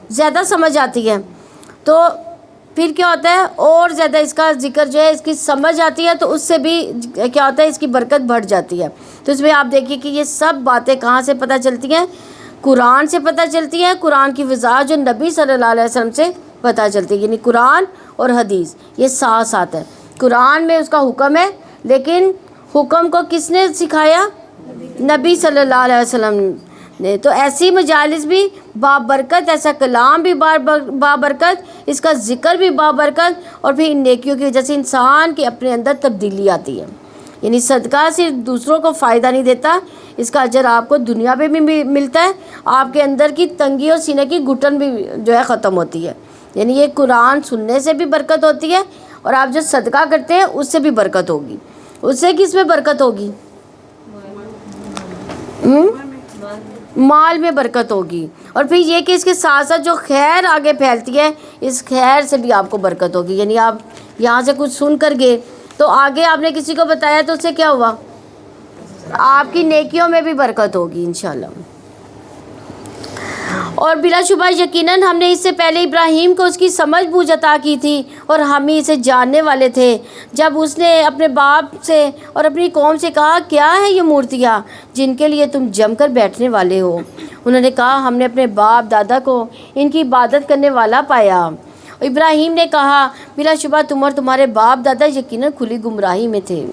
زیادہ سمجھ آتی ہے، تو پھر کیا ہوتا ہے اور زیادہ اس کا ذکر جو ہے اس کی سمجھ آتی ہے، تو اس سے بھی کیا ہوتا ہے، اس کی برکت بڑھ جاتی ہے۔ تو اس میں آپ دیکھیے کہ یہ سب باتیں کہاں سے پتہ چلتی ہیں، قرآن سے پتہ چلتی ہیں، قرآن کی وضاحت جو نبی صلی اللہ علیہ وسلم سے پتہ چلتی ہے، یعنی قرآن اور حدیث یہ ساتھ ساتھ ہے۔ قرآن میں اس کا حکم ہے لیکن حکم کو کس نے سکھایا، نبی صلی اللہ علیہ وسلم نے۔ تو ایسی مجالس بھی بابرکت، ایسا کلام بھی بابرکت، اس کا ذکر بھی بابرکت، اور پھر ان نیکیوں کی وجہ سے انسان کے اپنے اندر تبدیلی آتی ہے۔ یعنی صدقہ صرف دوسروں کو فائدہ نہیں دیتا، اس کا اجر آپ کو دنیا پہ بھی ملتا ہے، آپ کے اندر کی تنگی اور سینے کی گھٹن بھی جو ہے ختم ہوتی ہے۔ یعنی یہ قرآن سننے سے بھی برکت ہوتی ہے، اور آپ جو صدقہ کرتے ہیں اس سے بھی برکت ہوگی۔ اس سے کس میں برکت ہوگی، مال میں برکت ہوگی، اور پھر یہ کہ اس کے ساتھ ساتھ جو خیر آگے پھیلتی ہے اس خیر سے بھی آپ کو برکت ہوگی۔ یعنی آپ یہاں سے کچھ سن کر گئے تو آگے آپ نے کسی کو بتایا تو اس سے کیا ہوا، آپ کی نیکیوں میں بھی برکت ہوگی انشاءاللہ۔ اور بلا شبہ یقیناً ہم نے اس سے پہلے ابراہیم کو اس کی سمجھ بوجھ عطا کی تھی، اور ہم ہی اسے جاننے والے تھے۔ جب اس نے اپنے باپ سے اور اپنی قوم سے کہا کیا ہے یہ مورتیاں جن کے لیے تم جم کر بیٹھنے والے ہو، انہوں نے کہا ہم نے اپنے باپ دادا کو ان کی عبادت کرنے والا پایا۔ ابراہیم نے کہا بلا شبہ تم اور تمہارے باپ دادا یقیناً کھلی گمراہی میں تھے۔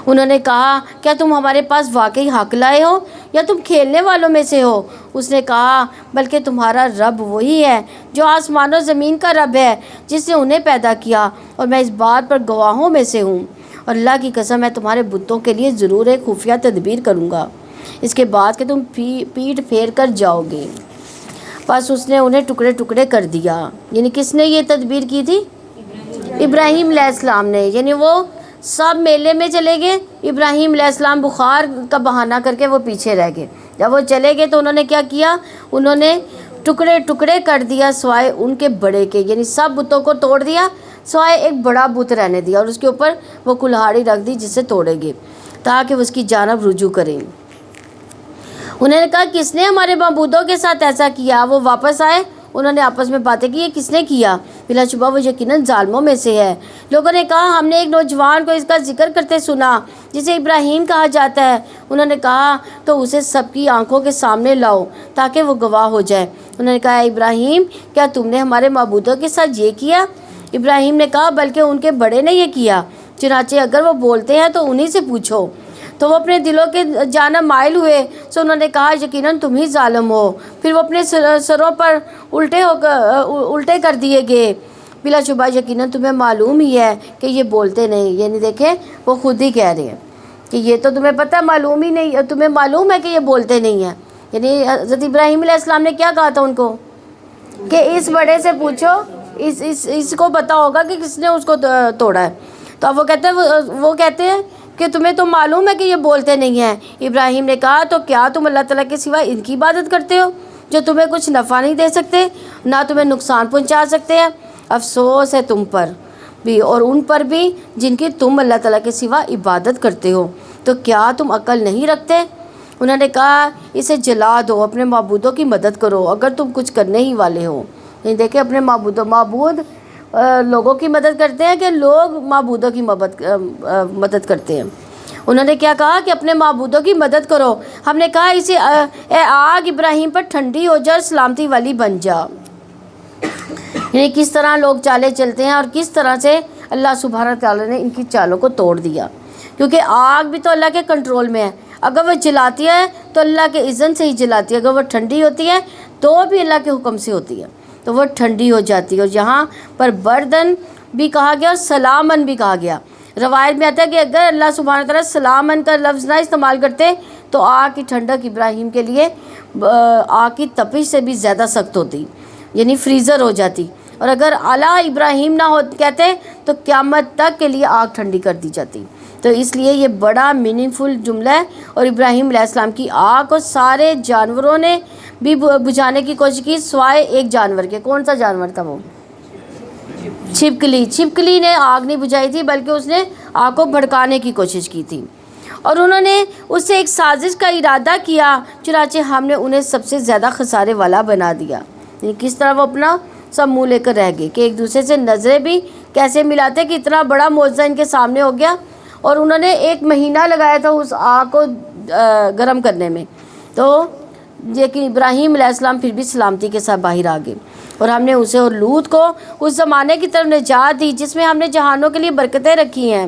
انہوں نے کہا کیا تم ہمارے پاس واقعی حق لائے ہو یا تم کھیلنے والوں میں سے ہو؟ اس نے کہا بلکہ تمہارا رب وہی ہے جو آسمان و زمین کا رب ہے، جس نے انہیں پیدا کیا، اور میں اس بات پر گواہوں میں سے ہوں، اور اللہ کی قسم میں تمہارے بتوں کے لیے ضرور ایک خفیہ تدبیر کروں گا اس کے بعد کہ تم پیٹ پھیر کر جاؤ گے۔ بس اس نے انہیں ٹکڑے ٹکڑے کر دیا۔ یعنی کس نے یہ تدبیر کی تھی، ابراہیم علیہ السلام نے۔ یعنی وہ سب میلے میں چلے گئے، ابراہیم علیہ السلام بخار کا بہانہ کر کے وہ پیچھے رہ گئے۔ جب وہ چلے گئے تو انہوں نے کیا کیا، انہوں نے ٹکڑے ٹکڑے کر دیا سوائے ان کے بڑے کے، یعنی سب بتوں کو توڑ دیا سوائے ایک بڑا بت رہنے دیا، اور اس کے اوپر وہ کلہاڑی رکھ دی جس سے توڑے گے تاکہ وہ اس کی جانب رجوع کریں۔ انہوں نے کہا کس نے ہمارے معبودوں کے ساتھ ایسا کیا؟ وہ واپس آئے، انہوں نے آپس میں باتیں کی یہ کس نے کیا، بلا شبہ وہ یقیناً ظالموں میں سے ہے۔ لوگوں نے کہا ہم نے ایک نوجوان کو اس کا ذکر کرتے سنا جسے ابراہیم کہا جاتا ہے۔ انہوں نے کہا تو اسے سب کی آنکھوں کے سامنے لاؤ تاکہ وہ گواہ ہو جائے۔ انہوں نے کہا ابراہیم کیا تم نے ہمارے معبودوں کے ساتھ یہ کیا؟ ابراہیم نے کہا بلکہ ان کے بڑے نے یہ کیا، چنانچہ اگر وہ بولتے ہیں تو انہی سے پوچھو۔ تو وہ اپنے دلوں کے جانب مائل ہوئے، سو انہوں نے کہا یقیناً تم ہی ظالم ہو۔ پھر وہ اپنے سروں پر الٹے کر دیے گئے۔ بلا شبہ یقیناً تمہیں معلوم ہی ہے کہ یہ بولتے نہیں، یعنی دیکھیں وہ خود ہی کہہ رہے ہیں کہ یہ تو تمہیں پتہ معلوم ہی نہیں، تمہیں معلوم ہے کہ یہ بولتے نہیں ہیں۔ یعنی حضرت ابراہیم علیہ السلام نے کیا کہا تھا ان کو کہ اس بڑے سے پوچھو، اس کو پتہ ہوگا کہ کس نے اس کو توڑا ہے۔ تو اب وہ کہتے ہیں کہ تمہیں تو معلوم ہے کہ یہ بولتے نہیں ہیں۔ ابراہیم نے کہا تو کیا تم اللہ تعالیٰ کے سوا ان کی عبادت کرتے ہو جو تمہیں کچھ نفع نہیں دے سکتے، نہ تمہیں نقصان پہنچا سکتے ہیں؟ افسوس ہے تم پر بھی اور ان پر بھی جن کی تم اللہ تعالیٰ کے سوا عبادت کرتے ہو، تو کیا تم عقل نہیں رکھتے؟ انہوں نے کہا اسے جلا دو، اپنے معبودوں کی مدد کرو اگر تم کچھ کرنے ہی والے ہو۔ یعنی دیکھیں اپنے معبود لوگوں کی مدد کرتے ہیں کہ لوگ معبودوں کی مدد کرتے ہیں۔ انہوں نے کیا کہا کہ اپنے معبودوں کی مدد کرو۔ ہم نے کہا اسے اے آگ ابراہیم پر ٹھنڈی ہو جا اور سلامتی والی بن جا۔ یعنی کس طرح لوگ چالیں چلتے ہیں اور کس طرح سے اللہ سبحانہ تعالیٰ نے ان کی چالوں کو توڑ دیا، کیونکہ آگ بھی تو اللہ کے کنٹرول میں ہے۔ اگر وہ جلاتی ہے تو اللہ کے اذن سے ہی جلاتی ہے، اگر وہ ٹھنڈی ہوتی ہے تو بھی اللہ کے حکم سے ہوتی ہے، تو وہ ٹھنڈی ہو جاتی ہے۔ اور یہاں پر بردن بھی کہا گیا اور سلامن بھی کہا گیا۔ روایت میں آتا ہے کہ اگر اللہ سبحانہ تعالیٰ سلامن کا لفظ نہ استعمال کرتے تو آگ کی ٹھنڈک ابراہیم کے لیے آگ کی تپش سے بھی زیادہ سخت ہوتی، یعنی فریزر ہو جاتی، اور اگر اعلیٰ ابراہیم نہ ہو کہتے تو قیامت تک کے لیے آگ ٹھنڈی کر دی جاتی۔ تو اس لیے یہ بڑا میننگ فل جملہ ہے۔ اور ابراہیم علیہ السلام کی آگ کو سارے جانوروں نے بھی بجھانے کی کوشش کی سوائے ایک جانور کے۔ کون سا جانور تھا وہ؟ چھپکلی نے آگ نہیں بجھائی تھی، بلکہ اس نے آگ کو بھڑکانے کی کوشش کی تھی، اور انہوں نے اس سے ایک سازش کا ارادہ کیا، چنانچہ ہم نے انہیں سب سے زیادہ خسارے والا بنا دیا۔ یعنی کس طرح وہ اپنا سب منہ لے کر رہ گئے کہ ایک دوسرے سے نظریں بھی کیسے ملاتے کہ اتنا بڑا معجزہ ان کے سامنے ہو گیا، اور انہوں نے 1 مہینہ لگایا تھا اس آگ کو گرم کرنے میں، تو لیکن ابراہیم علیہ السلام پھر بھی سلامتی کے ساتھ باہر آ گئے، اور ہم نے اسے اور لوط کو اس زمانے کی طرف نجات دی جس میں ہم نے جہانوں کے لیے برکتیں رکھی ہیں،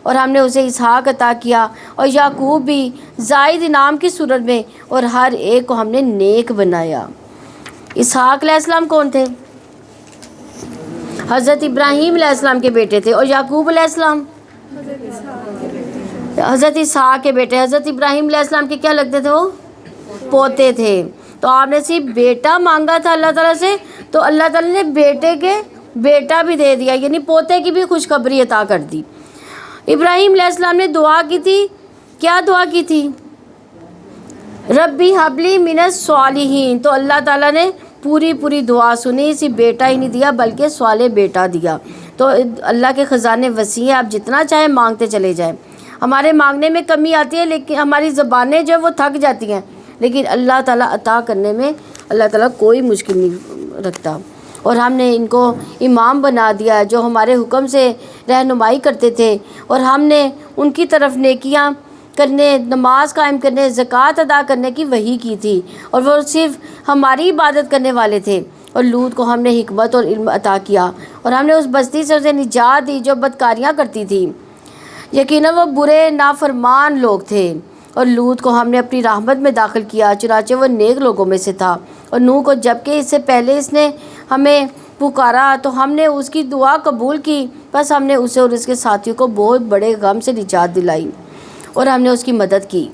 اور ہم نے اسے اسحاق عطا کیا اور یعقوب بھی زائد انعام کی صورت میں، اور ہر ایک کو ہم نے نیک بنایا۔ اسحاق علیہ السلام کون تھے؟ حضرت ابراہیم علیہ السلام کے بیٹے تھے، اور یعقوب علیہ السلام حضرت اسحاق کے بیٹے۔ حضرت ابراہیم علیہ السلام کے کیا لگتے تھے؟ وہ پوتے تھے۔ تو آپ نے صرف بیٹا مانگا تھا اللہ تعالیٰ سے، تو اللہ تعالیٰ نے بیٹے کے بیٹا بھی دے دیا، یعنی پوتے کی بھی خوشخبری عطا کر دی۔ ابراہیم علیہ السلام نے دعا کی تھی، کیا دعا کی تھی؟ ربی حبلی من الصالحین۔ تو اللہ تعالیٰ نے پوری دعا سنی، صرف بیٹا ہی نہیں دیا بلکہ صالح بیٹا دیا۔ تو اللہ کے خزانے وسیع ہیں، آپ جتنا چاہیں مانگتے چلے جائیں۔ ہمارے مانگنے میں کمی آتی ہے، لیکن ہماری زبانیں جو وہ تھک جاتی ہیں، لیکن اللہ تعالیٰ عطا کرنے میں اللہ تعالیٰ کوئی مشکل نہیں رکھتا۔ اور ہم نے ان کو امام بنا دیا جو ہمارے حکم سے رہنمائی کرتے تھے، اور ہم نے ان کی طرف نیکیاں کرنے، نماز قائم کرنے، زکوٰۃ ادا کرنے کی وحی کی تھی، اور وہ صرف ہماری عبادت کرنے والے تھے۔ اور لوط کو ہم نے حکمت اور علم عطا کیا، اور ہم نے اس بستی سے اسے نجات دی جو بدکاریاں کرتی تھی، یقیناً وہ برے نافرمان لوگ تھے۔ اور لوط کو ہم نے اپنی رحمت میں داخل کیا، چنانچہ وہ نیک لوگوں میں سے تھا۔ اور نوح کو جبکہ اس سے پہلے اس نے ہمیں پکارا تو ہم نے اس کی دعا قبول کی، بس ہم نے اسے اور اس کے ساتھیوں کو بہت بڑے غم سے نجات دلائی، اور ہم نے اس کی مدد کی۔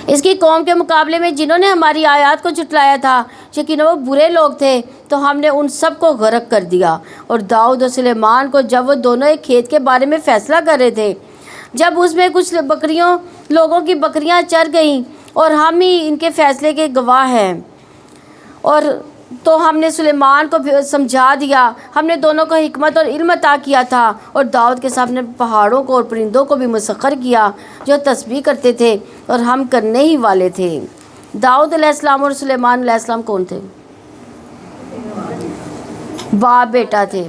اس کی قوم کے مقابلے میں جنہوں نے ہماری آیات کو جھٹلایا تھا، یقیناً وہ برے لوگ تھے، تو ہم نے ان سب کو غرق کر دیا۔ اور داؤد اور سلیمان کو جب وہ دونوں ایک کھیت کے بارے میں فیصلہ کر رہے تھے، جب اس میں کچھ لوگوں کی بکریاں چر گئیں، اور ہم ہی ان کے فیصلے کے گواہ ہیں، اور تو ہم نے سلیمان کو سمجھا دیا، ہم نے دونوں کو حکمت اور علم عطا کیا تھا، اور داؤد کے ساتھ نے پہاڑوں کو اور پرندوں کو بھی مسخر کیا جو تسبیح کرتے تھے، اور ہم کرنے ہی والے تھے۔ داؤد علیہ السلام اور سلیمان علیہ السلام کون تھے؟ باپ بیٹا تھے۔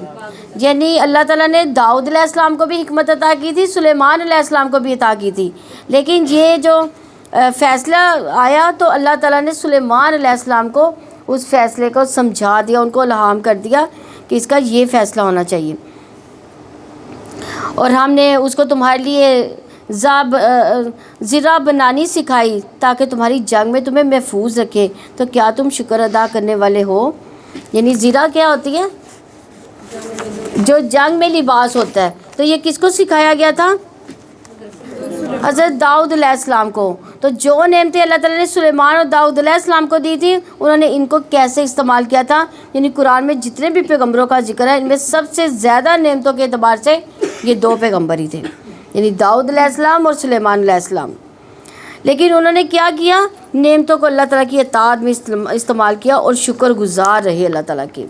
یعنی اللہ تعالیٰ نے داؤد علیہ السلام کو بھی حکمت عطا کی تھی، سلیمان علیہ السلام کو بھی عطا کی تھی، لیکن یہ جو فیصلہ آیا تو اللہ تعالیٰ نے سلیمان علیہ السلام کو اس فیصلے کو سمجھا دیا، ان کو الہام کر دیا کہ اس کا یہ فیصلہ ہونا چاہیے، اور ہم نے اس کو تمہارے لیے ذرا بنانی سکھائی تاکہ تمہاری جنگ میں تمہیں محفوظ رکھے، تو کیا تم شکر ادا کرنے والے ہو؟ یعنی ذرا کیا ہوتی ہے؟ جو جنگ میں لباس ہوتا ہے. تو یہ کس کو سکھایا گیا تھا؟ حضرت داؤد علیہ السلام کو. تو جو نعمتیں اللہ تعالیٰ نے سلیمان اور داؤد علیہ السلام کو دی تھی، انہوں نے ان کو کیسے استعمال کیا تھا؟ یعنی قرآن میں جتنے بھی پیغمبروں کا ذکر ہے، ان میں سب سے زیادہ نعمتوں کے اعتبار سے یہ 2 پیغمبر ہی تھے، یعنی داؤد علیہ السلام اور سلیمان علیہ السلام. لیکن انہوں نے کیا کیا؟ نعمتوں کو اللہ تعالیٰ کی اطاعت میں استعمال کیا اور شکر گزار رہے اللہ تعالیٰ کے.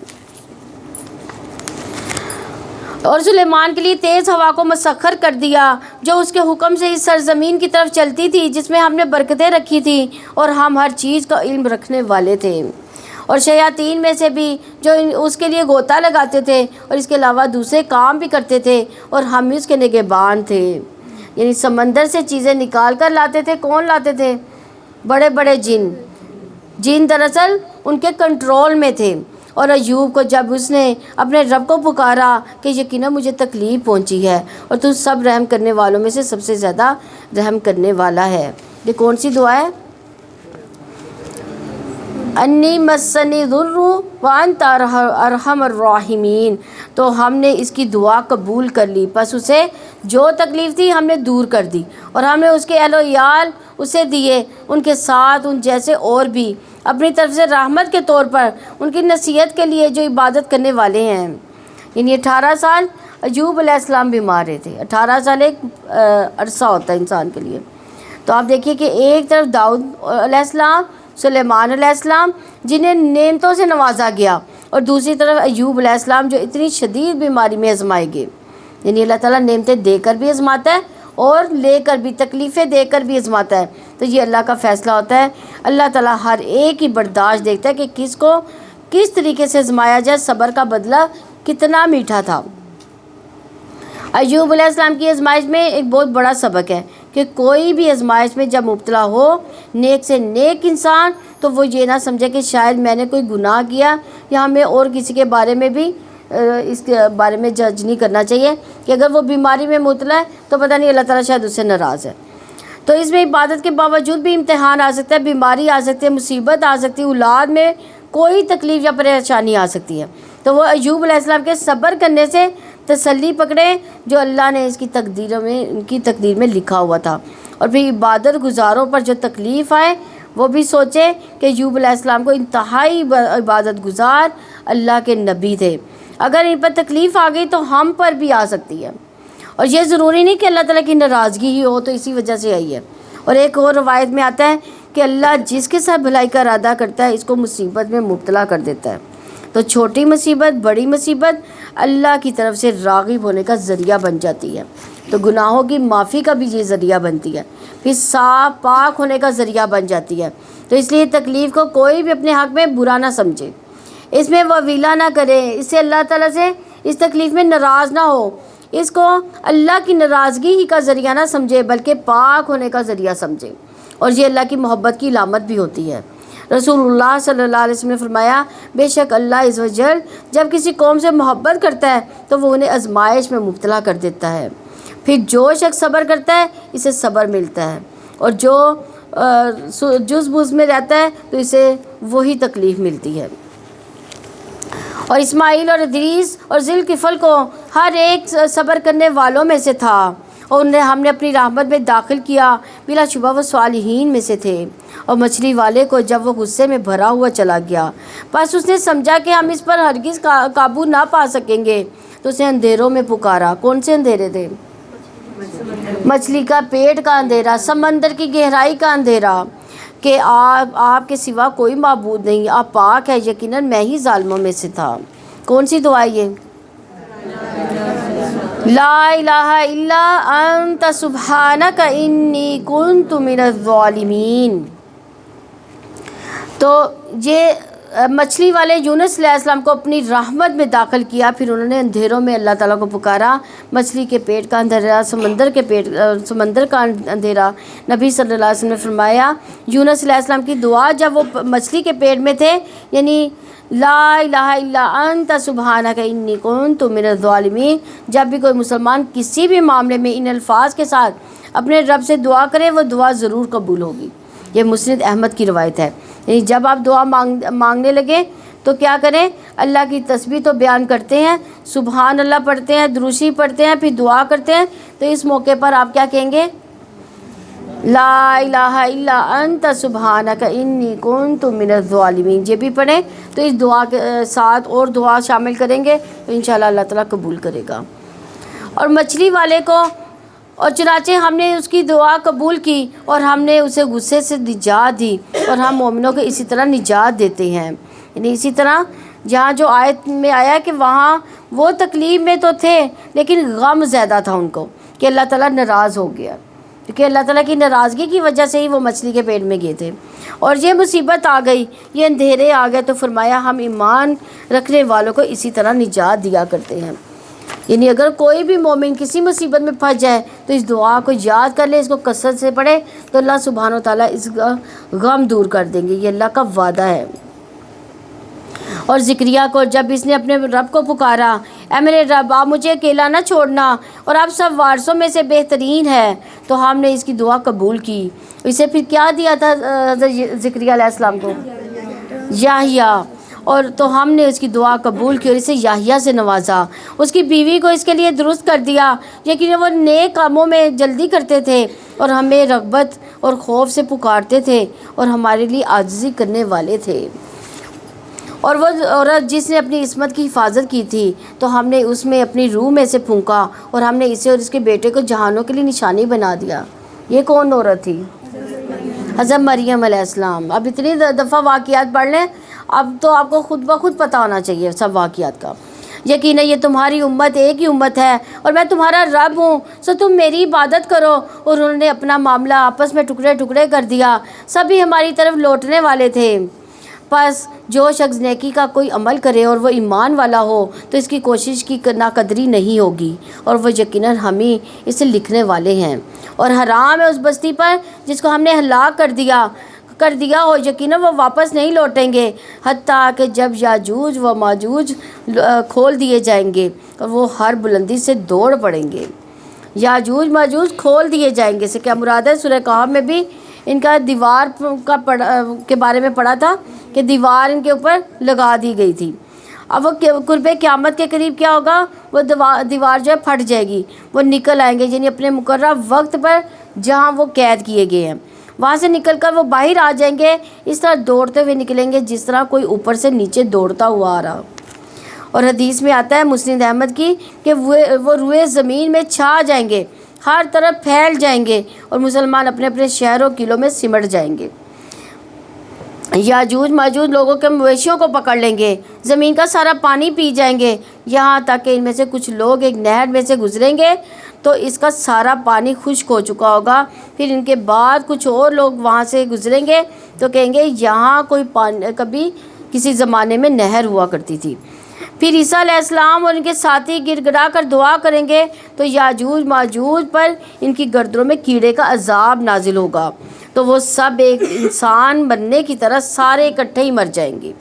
اور سلیمان کے لیے تیز ہوا کو مسخر کر دیا، جو اس کے حکم سے اس سرزمین کی طرف چلتی تھی جس میں ہم نے برکتیں رکھی تھیں، اور ہم ہر چیز کا علم رکھنے والے تھے. اور شیاطین میں سے بھی جو اس کے لیے غوطہ لگاتے تھے اور اس کے علاوہ دوسرے کام بھی کرتے تھے، اور ہم اس کے نگہبان تھے. یعنی سمندر سے چیزیں نکال کر لاتے تھے. کون لاتے تھے؟ بڑے بڑے جن دراصل ان کے کنٹرول میں تھے. اور ایوب کو جب اس نے اپنے رب کو پکارا کہ یقیناً مجھے تکلیف پہنچی ہے اور تو سب رحم کرنے والوں میں سے سب سے زیادہ رحم کرنے والا ہے. یہ کون سی دعا ہے؟ انی مسنی ضر وانت ارحم الراحمین. تو ہم نے اس کی دعا قبول کر لی، پس اسے جو تکلیف تھی ہم نے دور کر دی، اور ہم نے اس کے اہل و عیال اسے دیے، ان کے ساتھ ان جیسے اور بھی، اپنی طرف سے رحمت کے طور پر ان کی نصیحت کے لیے جو عبادت کرنے والے ہیں. یعنی 18 سال ایوب علیہ السلام بیمار رہے تھے. 18 سال ایک عرصہ ہوتا ہے انسان کے لیے. تو آپ دیکھیے کہ ایک طرف داؤد علیہ السلام، سلیمان علیہ السلام جنہیں نعمتوں سے نوازا گیا، اور دوسری طرف ایوب علیہ السلام جو اتنی شدید بیماری میں آزمائے گئے. یعنی اللہ تعالیٰ نعمتیں دے کر بھی آزماتا ہے اور لے کر بھی، تکلیفیں دے کر بھی آزماتا ہے. تو یہ اللہ کا فیصلہ ہوتا ہے. اللہ تعالیٰ ہر ایک کی برداشت دیکھتا ہے کہ کس کو کس طریقے سے آزمایا جائے. صبر کا بدلہ کتنا میٹھا تھا. ایوب علیہ السلام کی آزمائش میں ایک بہت بڑا سبق ہے کہ کوئی بھی آزمائش میں جب مبتلا ہو، نیک سے نیک انسان، تو وہ یہ نہ سمجھے کہ شاید میں نے کوئی گناہ کیا، یا ہمیں اور کسی کے بارے میں بھی اس کے بارے میں جج نہیں کرنا چاہیے کہ اگر وہ بیماری میں مبتلا ہے تو پتہ نہیں اللہ تعالیٰ شاید اس سے ناراض ہے. تو اس میں عبادت کے باوجود بھی امتحان آ سکتا ہے، بیماری آ سکتی ہے، مصیبت آ سکتی ہے، اولاد میں کوئی تکلیف یا پریشانی آ سکتی ہے. تو وہ ایوب علیہ السلام کے صبر کرنے سے تسلی پکڑے جو اللہ نے اس کی ان کی تقدیر میں لکھا ہوا تھا. اور پھر عبادت گزاروں پر جو تکلیف آئے وہ بھی سوچے کہ ایوب علیہ السلام کو انتہائی عبادت گزار اللہ کے نبی تھے. اگر ان پر تکلیف آ گئی تو ہم پر بھی آ سکتی ہے، اور یہ ضروری نہیں کہ اللہ تعالیٰ کی ناراضگی ہی ہو تو اسی وجہ سے آئی ہے. اور ایک اور روایت میں آتا ہے کہ اللہ جس کے ساتھ بھلائی کا ارادہ کرتا ہے اس کو مصیبت میں مبتلا کر دیتا ہے. تو چھوٹی مصیبت، بڑی مصیبت اللہ کی طرف سے راغب ہونے کا ذریعہ بن جاتی ہے. تو گناہوں کی معافی کا بھی یہ ذریعہ بنتی ہے، پھر صاف پاک ہونے کا ذریعہ بن جاتی ہے. تو اس لیے تکلیف کو کوئی بھی اپنے حق میں برا نہ سمجھے، اس میں وویلا نہ کرے، اس سے اللہ تعالیٰ سے اس تکلیف میں ناراض نہ ہو، اس کو اللہ کی ناراضگی ہی کا ذریعہ نہ سمجھے بلکہ پاک ہونے کا ذریعہ سمجھے. اور یہ اللہ کی محبت کی علامت بھی ہوتی ہے. رسول اللہ صلی اللہ علیہ وسلم نے فرمایا، بے شک اللہ عز و جل جب کسی قوم سے محبت کرتا ہے تو وہ انہیں آزمائش میں مبتلا کر دیتا ہے. پھر جو شخص صبر کرتا ہے اسے صبر ملتا ہے، اور جو جز بز میں رہتا ہے تو اسے وہی تکلیف ملتی ہے. اور اسماعیل اور ادریس اور ذوالکفل کو ہر ایک صبر کرنے والوں میں سے تھا، اور انہیں ہم نے اپنی رحمت میں داخل کیا، بلا شبہ وہ صالحین میں سے تھے. اور مچھلی والے کو جب وہ غصے میں بھرا ہوا چلا گیا، بس اس نے سمجھا کہ ہم اس پر ہرگز قابو نہ پا سکیں گے، تو اسے اندھیروں میں پکارا. کون سے اندھیرے تھے؟ مچھلی کا پیٹ کا اندھیرا، سمندر کی گہرائی کا اندھیرا، کہ آپ کے سوا کوئی معبود نہیں، آپ پاک ہے، یقیناً میں ہی ظالموں میں سے تھا. کون سی دعا یہ؟ لا الہ الا انت سبحانک انی کنت من الظالمین. تو یہ مچھلی والے یونس علیہ السلام کو اپنی رحمت میں داخل کیا، پھر انہوں نے اندھیروں میں اللہ تعالیٰ کو پکارا. مچھلی کے پیٹ کا اندھیرا، سمندر کا اندھیرا. نبی صلی اللہ علیہ وسلم نے فرمایا یونس علیہ السلام کی دعا جب وہ مچھلی کے پیٹ میں تھے، یعنی لا الہ الا انت سبحانک انی کنت من الظالمین، جب بھی کوئی مسلمان کسی بھی معاملے میں ان الفاظ کے ساتھ اپنے رب سے دعا کریں وہ دعا ضرور قبول ہوگی۔ یہ مسند احمد کی روایت ہے۔ یعنی جب آپ دعا مانگنے لگیں تو کیا کریں، اللہ کی تسبیح تو بیان کرتے ہیں، سبحان اللہ پڑھتے ہیں، دروشی پڑھتے ہیں، پھر دعا کرتے ہیں، تو اس موقع پر آپ کیا کہیں گے، لا الہ الا انت سبحانک انی کنت من الظالمین، یہ بھی پڑھیں تو اس دعا کے ساتھ اور دعا شامل کریں گے تو انشاءاللہ اللہ تعالیٰ قبول کرے گا۔ اور مچھلی والے کو، اور چنانچہ ہم نے اس کی دعا قبول کی اور ہم نے اسے غصے سے نجات دی، اور ہم مومنوں کو اسی طرح نجات دیتے ہیں۔ یعنی اسی طرح جہاں جو آیت میں آیا کہ وہاں وہ تکلیف میں تو تھے لیکن غم زیادہ تھا ان کو کہ اللہ تعالیٰ ناراض ہو گیا، کیونکہ اللہ تعالیٰ کی ناراضگی کی وجہ سے ہی وہ مچھلی کے پیٹ میں گئے تھے، اور یہ مصیبت آ گئی، یہ اندھیرے آ گئے، تو فرمایا ہم ایمان رکھنے والوں کو اسی طرح نجات دیا کرتے ہیں۔ یعنی اگر کوئی بھی مومن کسی مصیبت میں پھنس جائے تو اس دعا کو یاد کر لے، اس کو کثرت سے پڑھے، تو اللہ سبحانہ و تعالیٰ اس کا غم دور کر دیں گے، یہ اللہ کا وعدہ ہے۔ اور زکریا کو جب اس نے اپنے رب کو پکارا، اے میرے رب آپ مجھے اکیلا نہ چھوڑنا، اور آپ سب وارثوں میں سے بہترین ہے، تو ہم نے اس کی دعا قبول کی۔ اسے پھر کیا دیا تھا حضرت زکریا علیہ السلام کو؟ یحییٰ، اور تو ہم نے اس کی دعا قبول کی اور اسے یحییٰ سے نوازا۔ اس کی بیوی کو اس کے لیے درست کر دیا، لیکن وہ نیک کاموں میں جلدی کرتے تھے اور ہمیں رغبت اور خوف سے پکارتے تھے اور ہمارے لیے عاجزی کرنے والے تھے۔ اور وہ عورت جس نے اپنی عصمت کی حفاظت کی تھی تو ہم نے اس میں اپنی روح میں سے پھونکا اور ہم نے اسے اور اس کے بیٹے کو جہانوں کے لیے نشانی بنا دیا۔ یہ کون عورت تھی؟ حضرت مریم علیہ السلام۔ اب اتنی دفعہ واقعات پڑھ لیں، اب تو آپ کو خود بخود پتہ ہونا چاہیے سب واقعات کا۔ یقیناً یہ تمہاری امت ایک ہی امت ہے اور میں تمہارا رب ہوں، سو تم میری عبادت کرو۔ اور انہوں نے اپنا معاملہ آپس میں ٹکڑے ٹکڑے کر دیا، سبھی ہماری طرف لوٹنے والے تھے۔ پس جو شخص نیکی کا کوئی عمل کرے اور وہ ایمان والا ہو تو اس کی کوشش کی ناقدری نہیں ہوگی، اور وہ یقیناً ہم ہی اسے لکھنے والے ہیں۔ اور حرام ہے اس بستی پر جس کو ہم نے ہلاک کر دیا ہو، یقیناً وہ واپس نہیں لوٹیں گے حتیٰ کہ جب یاجوج و ماجوج کھول دیے جائیں گے اور وہ ہر بلندی سے دوڑ پڑیں گے۔ یاجوج ماجوج کھول دیے جائیں گے سے کیا مراد ہے؟ سورہ کہف میں بھی ان کا دیوار کے بارے میں پڑھا تھا کہ دیوار ان کے اوپر لگا دی گئی تھی۔ اب وہ قرب قیامت کے قریب کیا ہوگا؟ وہ دیوار جو ہے پھٹ جائے گی، وہ نکل آئیں گے، یعنی اپنے مقررہ وقت پر جہاں وہ قید کیے گئے ہیں وہاں سے نکل کر وہ باہر آ جائیں گے، اس طرح دوڑتے ہوئے نکلیں گے جس طرح کوئی اوپر سے نیچے دوڑتا ہوا آ رہا۔ اور حدیث میں آتا ہے مسند احمد کی کہ وہ روئے زمین میں چھا جائیں گے، ہر طرف پھیل جائیں گے اور مسلمان اپنے اپنے شہر و قلعوں میں سمٹ جائیں گے۔ یاجوج ماجوج لوگوں کے مویشیوں کو پکڑ لیں گے، زمین کا سارا پانی پی جائیں گے، یہاں تک کہ ان میں سے کچھ لوگ ایک نہر میں سے گزریں گے تو اس کا سارا پانی خشک ہو چکا ہوگا، پھر ان کے بعد کچھ اور لوگ وہاں سے گزریں گے تو کہیں گے یہاں کوئی کبھی کسی زمانے میں نہر ہوا کرتی تھی۔ پھر عیسیٰ علیہ السلام اور ان کے ساتھی گر گڑا کر دعا کریں گے تو یاجوج ماجوج پر ان کی گردنوں میں کیڑے کا عذاب نازل ہوگا، تو وہ سب ایک انسان مرنے کی طرح سارے اکٹھے ہی مر جائیں گے،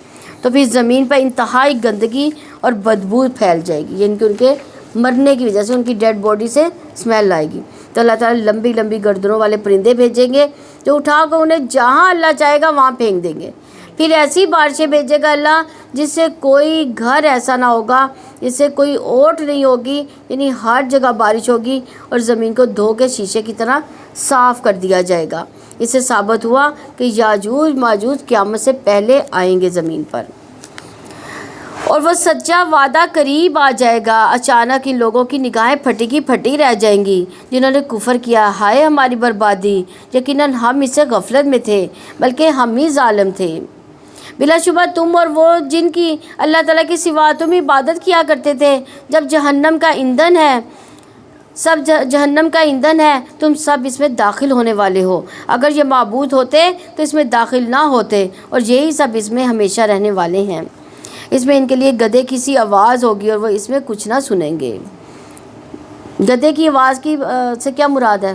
تو پھر زمین پر انتہائی گندگی اور بدبو پھیل جائے گی، یعنی کہ ان کے مرنے کی وجہ سے ان کی ڈیڈ باڈی سے اسمیل آئے گی۔ تو اللہ تعالیٰ لمبی لمبی گردنوں والے پرندے بھیجیں گے جو اٹھا کر انہیں جہاں اللہ چاہے گا وہاں پھینک دیں گے۔ پھر ایسی بارشیں بھیجے گا اللہ جس سے کوئی گھر ایسا نہ ہوگا، جس سے کوئی اوٹ نہیں ہوگی، یعنی ہر جگہ بارش ہوگی اور زمین کو دھو کے شیشے کی طرح صاف کر دیا جائے گا۔ اس سے ثابت ہوا کہ یاجوج ماجوج قیامت سے پہلے آئیں گے زمین پر، اور وہ سچا وعدہ قریب آ جائے گا۔ اچانک ان لوگوں کی نگاہیں پھٹی کی پھٹی رہ جائیں گی جنہوں نے کفر کیا، ہائے ہماری بربادی، یقیناً ہم اس سے غفلت میں تھے بلکہ ہم ہی ظالم تھے۔ بلا شبہ تم اور وہ جن کی اللہ تعالیٰ کے سوا تم عبادت کیا کرتے تھے جب جہنم کا ایندھن ہے، تم سب اس میں داخل ہونے والے ہو۔ اگر یہ معبود ہوتے تو اس میں داخل نہ ہوتے، اور یہی سب اس میں ہمیشہ رہنے والے ہیں۔ اس میں ان کے لیے گدھے کی سی آواز ہوگی اور وہ اس میں کچھ نہ سنیں گے۔ گدھے کی آواز کی سے کیا مراد ہے؟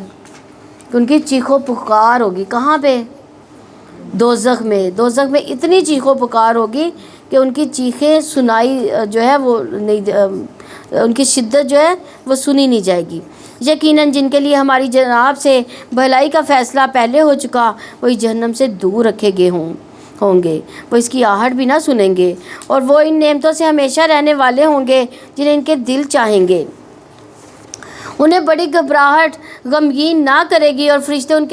کہ ان کی چیخ و پکار ہوگی، کہاں پہ؟ دوزخ میں اتنی چیخ و پکار ہوگی کہ ان کی چیخیں سنائی جو ہے وہ نہیں، ان کی شدت جو ہے وہ سنی نہیں جائے گی۔ یقیناً جن کے لیے ہماری جناب سے بھلائی کا فیصلہ پہلے ہو چکا وہی جہنم سے دور رکھے گئے ہوں گے، وہ اس کی آہٹ بھی نہ سنیں گے، اور وہ ان نعمتوں سے ہمیشہ رہنے والے ہوں گے جنہیں ان کے دل چاہیں گے۔ انہیں بڑی گھبراہٹ غمگین نہ کرے گی، اور فرشتے ان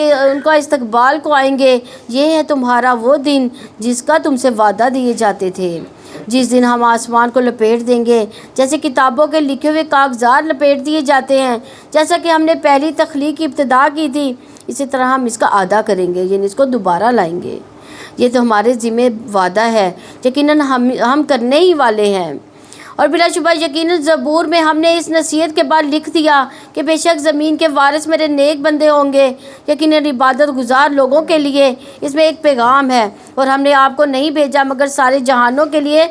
کا استقبال کو آئیں گے۔ یہ ہے تمہارا وہ دن جس کا تم سے وعدہ دیے جاتے تھے، جس دن ہم آسمان کو لپیٹ دیں گے جیسے کتابوں کے لکھے ہوئے کاغذات لپیٹ دیے جاتے ہیں۔ جیسا کہ ہم نے پہلی تخلیق کی ابتدا کی تھی اسی طرح ہم اس کا اعادہ کریں گے، یعنی اس کو دوبارہ لائیں گے۔ یہ تو ہمارے ذمہ وعدہ ہے، یقیناً ہم کرنے ہی والے ہیں۔ اور بلا شبہ یقیناً زبور میں ہم نے اس نصیحت کے بعد لکھ دیا کہ بے شک زمین کے وارث میرے نیک بندے ہوں گے، یقیناً عبادت گزار لوگوں کے لیے اس میں ایک پیغام ہے، اور ہم نے آپ کو نہیں بھیجا مگر سارے جہانوں کے لیے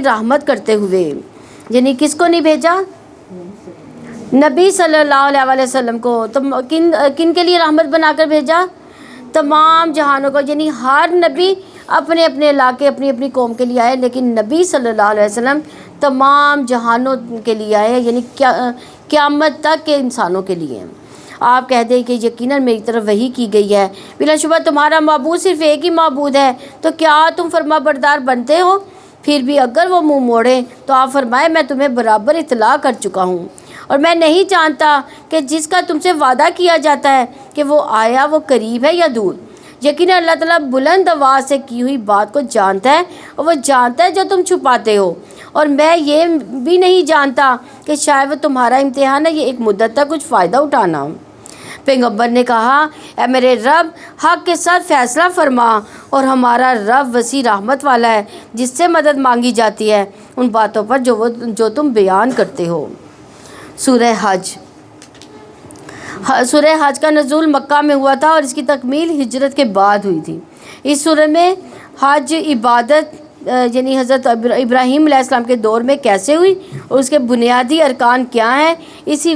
رحمت کرتے ہوئے۔ یعنی کس کو نہیں بھیجا؟ نبی صلی اللہ علیہ وسلم کو۔ تو کن کے لیے رحمت بنا کر بھیجا؟ تمام جہانوں کو، یعنی ہر نبی اپنے اپنے علاقے اپنی اپنی قوم کے لیے آئے، لیکن نبی صلی اللہ علیہ وسلم تمام جہانوں کے لیے آئے، یعنی قیامت تک کے انسانوں کے لیے۔ آپ کہہ دیں کہ یقیناً میری طرف وحی کی گئی ہے، بلا شبہ تمہارا معبود صرف ایک ہی معبود ہے، تو کیا تم فرما بردار بنتے ہو؟ پھر بھی اگر وہ منہ موڑیں تو آپ فرمائے میں تمہیں برابر اطلاع کر چکا ہوں، اور میں نہیں جانتا کہ جس کا تم سے وعدہ کیا جاتا ہے کہ وہ آیا وہ قریب ہے یا دور۔ یقیناً اللہ تعالیٰ بلند آواز سے کی ہوئی بات کو جانتا ہے، اور وہ جانتا ہے جو تم چھپاتے ہو، اور میں یہ بھی نہیں جانتا کہ شاید وہ تمہارا امتحان ہے، یہ ایک مدت تک کچھ فائدہ اٹھانا۔ پیغمبر نے کہا اے میرے رب حق کے ساتھ فیصلہ فرما، اور ہمارا رب وسیع رحمت والا ہے جس سے مدد مانگی جاتی ہے ان باتوں پر جو تم بیان کرتے ہو۔ سورہ حج۔ سورہ حج کا نزول مکہ میں ہوا تھا اور اس کی تکمیل ہجرت کے بعد ہوئی تھی۔ اس سورہ میں حج عبادت یعنی حضرت ابراہیم علیہ السلام کے دور میں کیسے ہوئی اور اس کے بنیادی ارکان کیا ہیں، اسی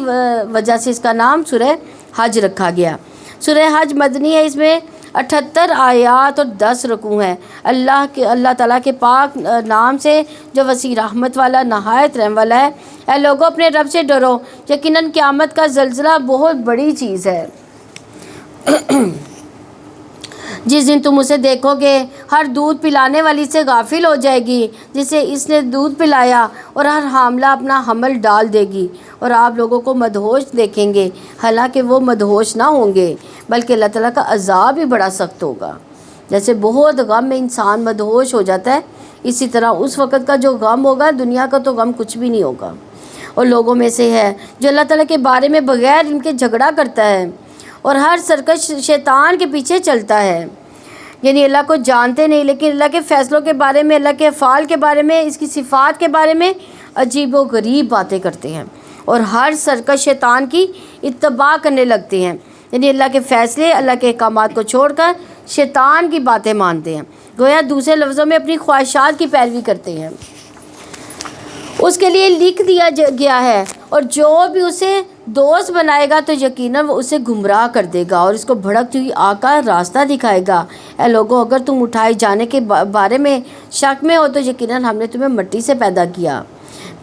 وجہ سے اس کا نام سورہ حج رکھا گیا۔ سورہ حج مدنی ہے، اس میں 78 آیات اور 10 رکوع ہیں۔ اللہ تعالیٰ کے پاک نام سے جو وسیع رحمت والا نہایت رحم والا ہے۔ اے لوگوں اپنے رب سے ڈرو، یقیناً قیامت کا زلزلہ بہت بڑی چیز ہے۔ جس دن تم اسے دیکھو گے ہر دودھ پلانے والی سے غافل ہو جائے گی جسے اس نے دودھ پلایا، اور ہر حاملہ اپنا حمل ڈال دے گی، اور آپ لوگوں کو مدہوش دیکھیں گے حالانکہ وہ مدہوش نہ ہوں گے، بلکہ اللہ تعالیٰ کا عذاب بھی بڑا سخت ہوگا۔ جیسے بہت غم میں انسان مدہوش ہو جاتا ہے، اسی طرح اس وقت کا جو غم ہوگا دنیا کا تو غم کچھ بھی نہیں ہوگا۔ اور لوگوں میں سے ہے جو اللہ تعالیٰ کے بارے میں بغیر ان کے جھگڑا کرتا ہے اور ہر سرکش شیطان کے پیچھے چلتا ہے، یعنی اللہ کو جانتے نہیں لیکن اللہ کے فیصلوں کے بارے میں، اللہ کے افعال کے بارے میں، اس کی صفات کے بارے میں عجیب و غریب باتیں کرتے ہیں، اور ہر سرکش شیطان کی اتباع کرنے لگتے ہیں، یعنی اللہ کے فیصلے، اللہ کے احکامات کو چھوڑ کر شیطان کی باتیں مانتے ہیں، گویا دوسرے لفظوں میں اپنی خواہشات کی پیروی کرتے ہیں۔ اس کے لیے لکھ دیا گیا ہے، اور جو بھی اسے دوست بنائے گا تو یقیناً وہ اسے گمراہ کر دے گا اور اس کو بھڑکتی ہوئی آگ کا راستہ دکھائے گا۔ اے لوگوں اگر تم اٹھائے جانے کے بارے میں شک میں ہو تو یقیناً ہم نے تمہیں مٹی سے پیدا کیا،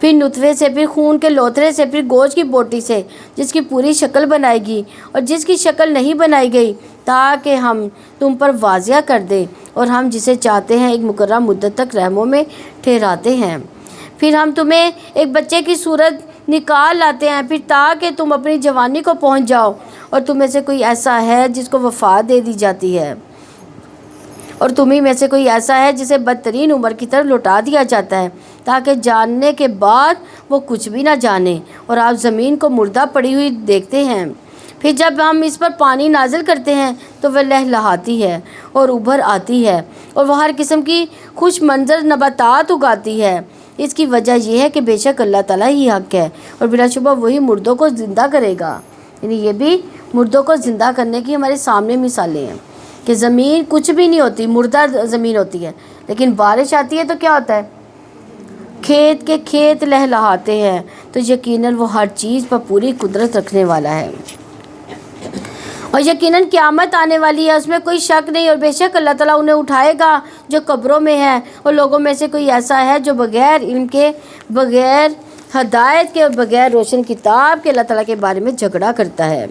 پھر نطفے سے، پھر خون کے لوتھڑے سے، پھر گوشت کی بوٹی سے، جس کی پوری شکل بنائے گی اور جس کی شکل نہیں بنائی گئی، تاکہ ہم تم پر واضح کر دیں، اور ہم جسے چاہتے ہیں ایک مقررہ مدت تک رحموں میں ٹھہراتے ہیں۔ پھر ہم تمہیں ایک بچے کی صورت نکال لاتے ہیں، پھر تاکہ تم اپنی جوانی کو پہنچ جاؤ، اور تم میں سے کوئی ایسا ہے جس کو وفات دے دی جاتی ہے، اور تمہیں میں سے کوئی ایسا ہے جسے بدترین عمر کی طرف لوٹا دیا جاتا ہے، تاکہ جاننے کے بعد وہ کچھ بھی نہ جانے، اور آپ زمین کو مردہ پڑی ہوئی دیکھتے ہیں، پھر جب ہم اس پر پانی نازل کرتے ہیں تو وہ لہلہاتی ہے اور ابھر آتی ہے، اور وہ ہر قسم کی خوش منظر نباتات اگاتی ہے۔ اس کی وجہ یہ ہے کہ بے شک اللہ تعالیٰ ہی حق ہے، اور بلا شبہ وہی مردوں کو زندہ کرے گا، یعنی یہ بھی مردوں کو زندہ کرنے کی ہمارے سامنے مثالیں ہیں کہ زمین کچھ بھی نہیں ہوتی، مردہ زمین ہوتی ہے، لیکن بارش آتی ہے تو کیا ہوتا ہے؟ کھیت کے کھیت لہلہاتے ہیں، تو یقیناً وہ ہر چیز پر پوری قدرت رکھنے والا ہے، اور یقیناً قیامت آنے والی ہے، اس میں کوئی شک نہیں، اور بے شک اللہ تعالیٰ انہیں اٹھائے گا جو قبروں میں ہے، اور لوگوں میں سے کوئی ایسا ہے جو بغیر علم کے، بغیر ہدایت کے بغیر روشن کتاب کے اللہ تعالیٰ کے بارے میں جھگڑا کرتا ہے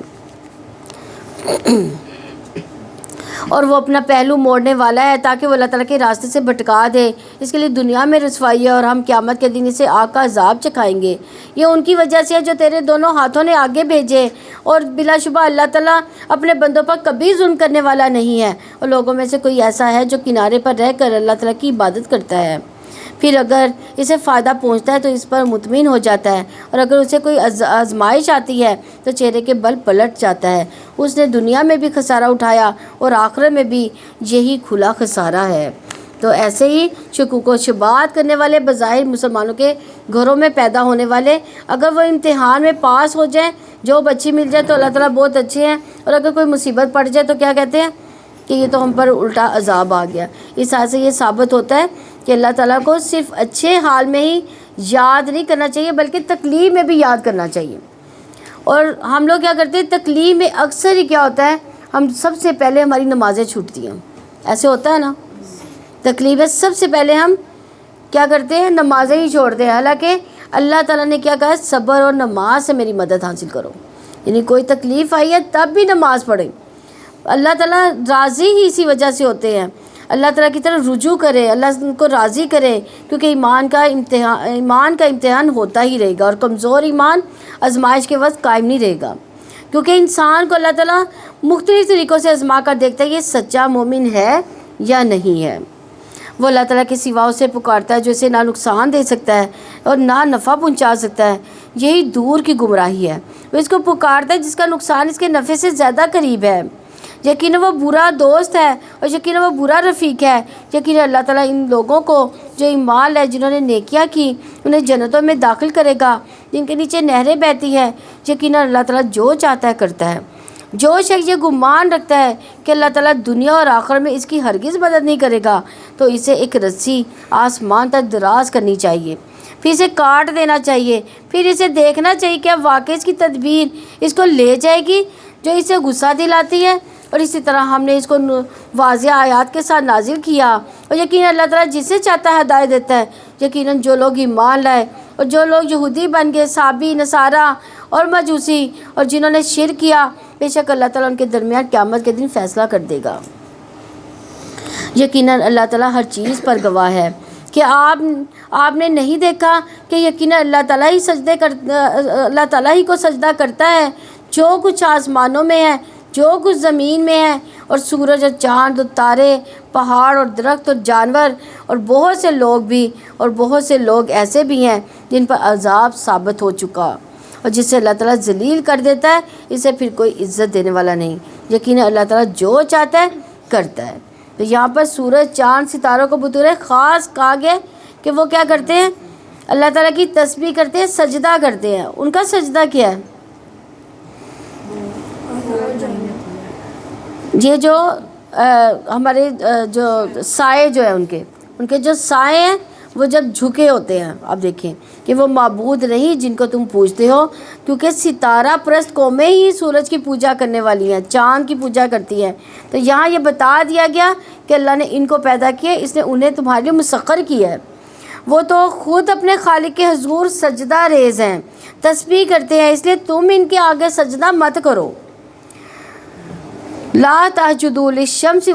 اور وہ اپنا پہلو موڑنے والا ہے تاکہ وہ اللہ تعالیٰ کے راستے سے بھٹکا دے. اس کے لیے دنیا میں رسوائی ہے اور ہم قیامت کے دن اسے آگ کا عذاب چکھائیں گے. یہ ان کی وجہ سے ہے جو تیرے دونوں ہاتھوں نے آگے بھیجے، اور بلا شبہ اللہ تعالیٰ اپنے بندوں پر کبھی ظلم کرنے والا نہیں ہے. اور لوگوں میں سے کوئی ایسا ہے جو کنارے پر رہ کر اللہ تعالیٰ کی عبادت کرتا ہے، پھر اگر اسے فائدہ پہنچتا ہے تو اس پر مطمئن ہو جاتا ہے، اور اگر اسے کوئی آزمائش آتی ہے تو چہرے کے بل پلٹ جاتا ہے. اس نے دنیا میں بھی خسارہ اٹھایا اور آخرت میں بھی یہی کھلا خسارہ ہے. تو ایسے ہی شکوک و شبہات کرنے والے بظاہر مسلمانوں کے گھروں میں پیدا ہونے والے، اگر وہ امتحان میں پاس ہو جائیں، جو بچی مل جائے تو اللہ تعالیٰ بہت اچھے ہیں، اور اگر کوئی مصیبت پڑ جائے تو کیا کہتے ہیں کہ یہ تو ہم پر الٹا عذاب آ گیا. اس حال سے یہ ثابت ہوتا ہے کہ اللہ تعالیٰ کو صرف اچھے حال میں ہی یاد نہیں کرنا چاہیے بلکہ تکلیف میں بھی یاد کرنا چاہیے. اور ہم لوگ کیا کرتے ہیں، تکلیف میں اکثر ہی کیا ہوتا ہے، ہم سب سے پہلے ہماری نمازیں چھوٹتی ہیں. ایسے ہوتا ہے نا، تکلیف میں سب سے پہلے ہم کیا کرتے ہیں، نمازیں ہی چھوڑتے ہیں. حالانکہ اللہ تعالیٰ نے کیا کہا، صبر اور نماز سے میری مدد حاصل کرو. یعنی کوئی تکلیف آئی ہے تب بھی نماز پڑھیں. اللہ تعالیٰ راضی ہی اسی وجہ سے ہوتے ہیں. اللہ تعالیٰ کی طرف رجوع کرے، اللہ ان کو راضی کرے، کیونکہ ایمان کا امتحان ہوتا ہی رہے گا، اور کمزور ایمان آزمائش کے وقت قائم نہیں رہے گا، کیونکہ انسان کو اللہ تعالیٰ مختلف طریقوں سے آزما کر دیکھتا ہے یہ سچا مومن ہے یا نہیں ہے. وہ اللہ تعالیٰ کے سوا اسے پکارتا ہے جو اسے نہ نقصان دے سکتا ہے اور نہ نفع پہنچا سکتا ہے. یہی دور کی گمراہی ہے. وہ اس کو پکارتا ہے جس کا نقصان اس کے نفع سے زیادہ قریب ہے. یقیناً وہ برا دوست ہے اور یقیناً وہ برا رفیق ہے. یقیناً اللہ تعالیٰ ان لوگوں کو جو ایمان لائے، جنہوں نے نیکیاں کی، انہیں جنتوں میں داخل کرے گا جن کے نیچے نہریں بہتی ہیں. یقیناً اللہ تعالیٰ جو چاہتا ہے کرتا ہے. جو شخص یہ گمان رکھتا ہے کہ اللہ تعالیٰ دنیا اور آخرت میں اس کی ہرگز مدد نہیں کرے گا تو اسے ایک رسی آسمان تک دراز کرنی چاہیے، پھر اسے کاٹ دینا چاہیے، پھر اسے دیکھنا چاہیے کہ واقعی اس کی تدبیر اس کو لے جائے گی جو اسے غصہ دلاتی ہے. اور اسی طرح ہم نے اس کو واضح آیات کے ساتھ نازل کیا. اور یقیناً اللہ تعالیٰ جسے چاہتا ہے ہدایت دیتا ہے. یقیناً جو لوگ ایمان لائے اور جو لوگ یہودی بن گئے، صابی، نصارہ اور مجوسی، اور جنہوں نے شرک کیا، بے شک اللہ تعالیٰ ان کے درمیان قیامت کے دن فیصلہ کر دے گا. یقیناً اللہ تعالیٰ ہر چیز پر گواہ ہے کہ آپ نے نہیں دیکھا کہ یقیناً اللہ تعالیٰ ہی کو سجدہ کرتا ہے جو کچھ آسمانوں میں ہے، جو کچھ زمین میں ہے، اور سورج اور چاند اور تارے، پہاڑ اور درخت اور جانور، اور بہت سے لوگ بھی، اور بہت سے لوگ ایسے بھی ہیں جن پر عذاب ثابت ہو چکا. اور جسے اللہ تعالیٰ ذلیل کر دیتا ہے اسے پھر کوئی عزت دینے والا نہیں. یقیناً اللہ تعالیٰ جو چاہتا ہے کرتا ہے. تو یہاں پر سورج، چاند، ستاروں کو بطور خاص کہا گیا کہ وہ کیا کرتے ہیں، اللہ تعالیٰ کی تسبیح کرتے ہیں، سجدہ کرتے ہیں. ان کا سجدہ کیا ہے، یہ جو ہمارے جو سائے جو ہیں ان کے جو سائے ہیں وہ جب جھکے ہوتے ہیں، آپ دیکھیں کہ وہ معبود نہیں جن کو تم پوجتے ہو، کیونکہ ستارہ پرست قومیں ہی سورج کی پوجا کرنے والی ہیں، چاند کی پوجا کرتی ہیں. تو یہاں یہ بتا دیا گیا کہ اللہ نے ان کو پیدا کیا، اس نے انہیں تمہارے لیے مسخر کیا ہے. وہ تو خود اپنے خالق کے حضور سجدہ ریز ہیں، تسبیح کرتے ہیں، اس لیے تم ان کے آگے سجدہ مت کرو. لا تسجدوا للشمس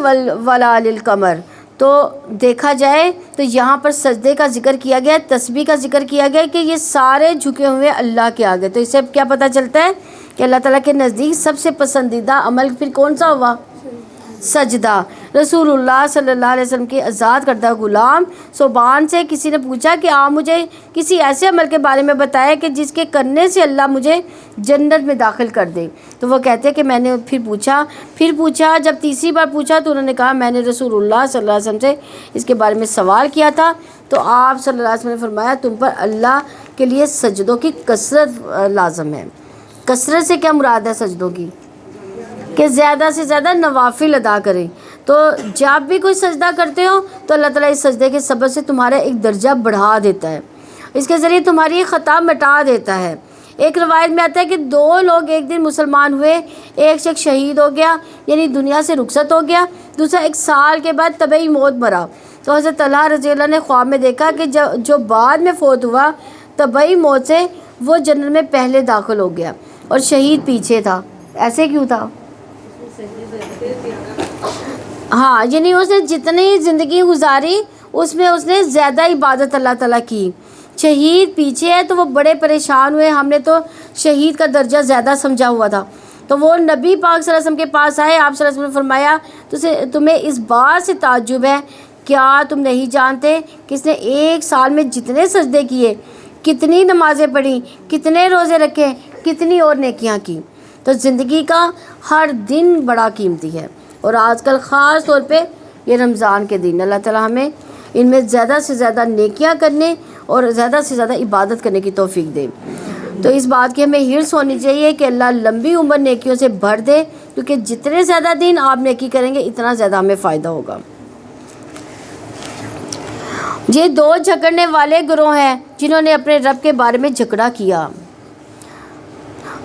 ولا للقمر. تو دیکھا جائے تو یہاں پر سجدے کا ذکر کیا گیا، تسبیح کا ذکر کیا گیا کہ یہ سارے جھکے ہوئے اللہ کے آگے. تو اس سے کیا پتہ چلتا ہے کہ اللہ تعالیٰ کے نزدیک سب سے پسندیدہ عمل پھر کون سا ہوا، سجدہ. رسول اللہ صلی اللہ علیہ وسلم کے آزاد کردہ غلام صوبان سے کسی نے پوچھا کہ آپ مجھے کسی ایسے عمل کے بارے میں بتائیں کہ جس کے کرنے سے اللہ مجھے جنت میں داخل کر دے. تو وہ کہتے ہیں کہ میں نے پھر پوچھا جب تیسری بار پوچھا تو انہوں نے کہا میں نے رسول اللہ صلی اللہ علیہ وسلم سے اس کے بارے میں سوال کیا تھا تو آپ صلی اللہ علیہ وسلم نے فرمایا تم پر اللہ کے لیے سجدوں کی کثرت لازم ہے. کثرت سے کیا مراد ہے سجدوں کی، کہ زیادہ سے زیادہ نوافل ادا کریں. تو جب بھی کوئی سجدہ کرتے ہو تو اللہ تعالیٰ اس سجدے کے سبب سے تمہارا ایک درجہ بڑھا دیتا ہے، اس کے ذریعے تمہاری ایک خطا مٹا دیتا ہے. ایک روایت میں آتا ہے کہ 2 لوگ ایک دن مسلمان ہوئے، ایک شخص شہید ہو گیا یعنی دنیا سے رخصت ہو گیا، دوسرا 1 سال کے بعد طبعی موت مرا. تو حضرت طلحہ رضی اللہ نے خواب میں دیکھا کہ جو بعد میں فوت ہوا طبعی موت سے وہ جنت میں پہلے داخل ہو گیا اور شہید پیچھے تھا. ایسے کیوں تھا؟ ہاں، یعنی اس نے جتنی زندگی گزاری اس میں اس نے زیادہ عبادت اللہ تعالیٰ کی. شہید پیچھے ہے تو وہ بڑے پریشان ہوئے. ہم نے تو شہید کا درجہ زیادہ سمجھا ہوا تھا. تو وہ نبی پاک صلی اللہ علیہ وسلم کے پاس آئے. آپ صلی اللہ علیہ وسلم نے فرمایا تمہیں اس بات سے تعجب ہے، کیا تم نہیں جانتے کہ اس نے ایک سال میں جتنے سجدے کیے، کتنی نمازیں پڑھی، کتنے روزے رکھے، کتنی اور نیکیاں کی. تو زندگی کا ہر دن بڑا قیمتی ہے. اور آج کل خاص طور پہ یہ رمضان کے دن، اللہ تعالیٰ ہمیں ان میں زیادہ سے زیادہ نیکیاں کرنے اور زیادہ سے زیادہ عبادت کرنے کی توفیق دے. تو اس بات کی ہمیں حرص ہونی چاہیے کہ اللہ لمبی عمر نیکیوں سے بھر دے، کیونکہ جتنے زیادہ دن آپ نیکی کریں گے اتنا زیادہ ہمیں فائدہ ہوگا. یہ 2 جھگڑنے والے گروہ ہیں جنہوں نے اپنے رب کے بارے میں جھگڑا کیا.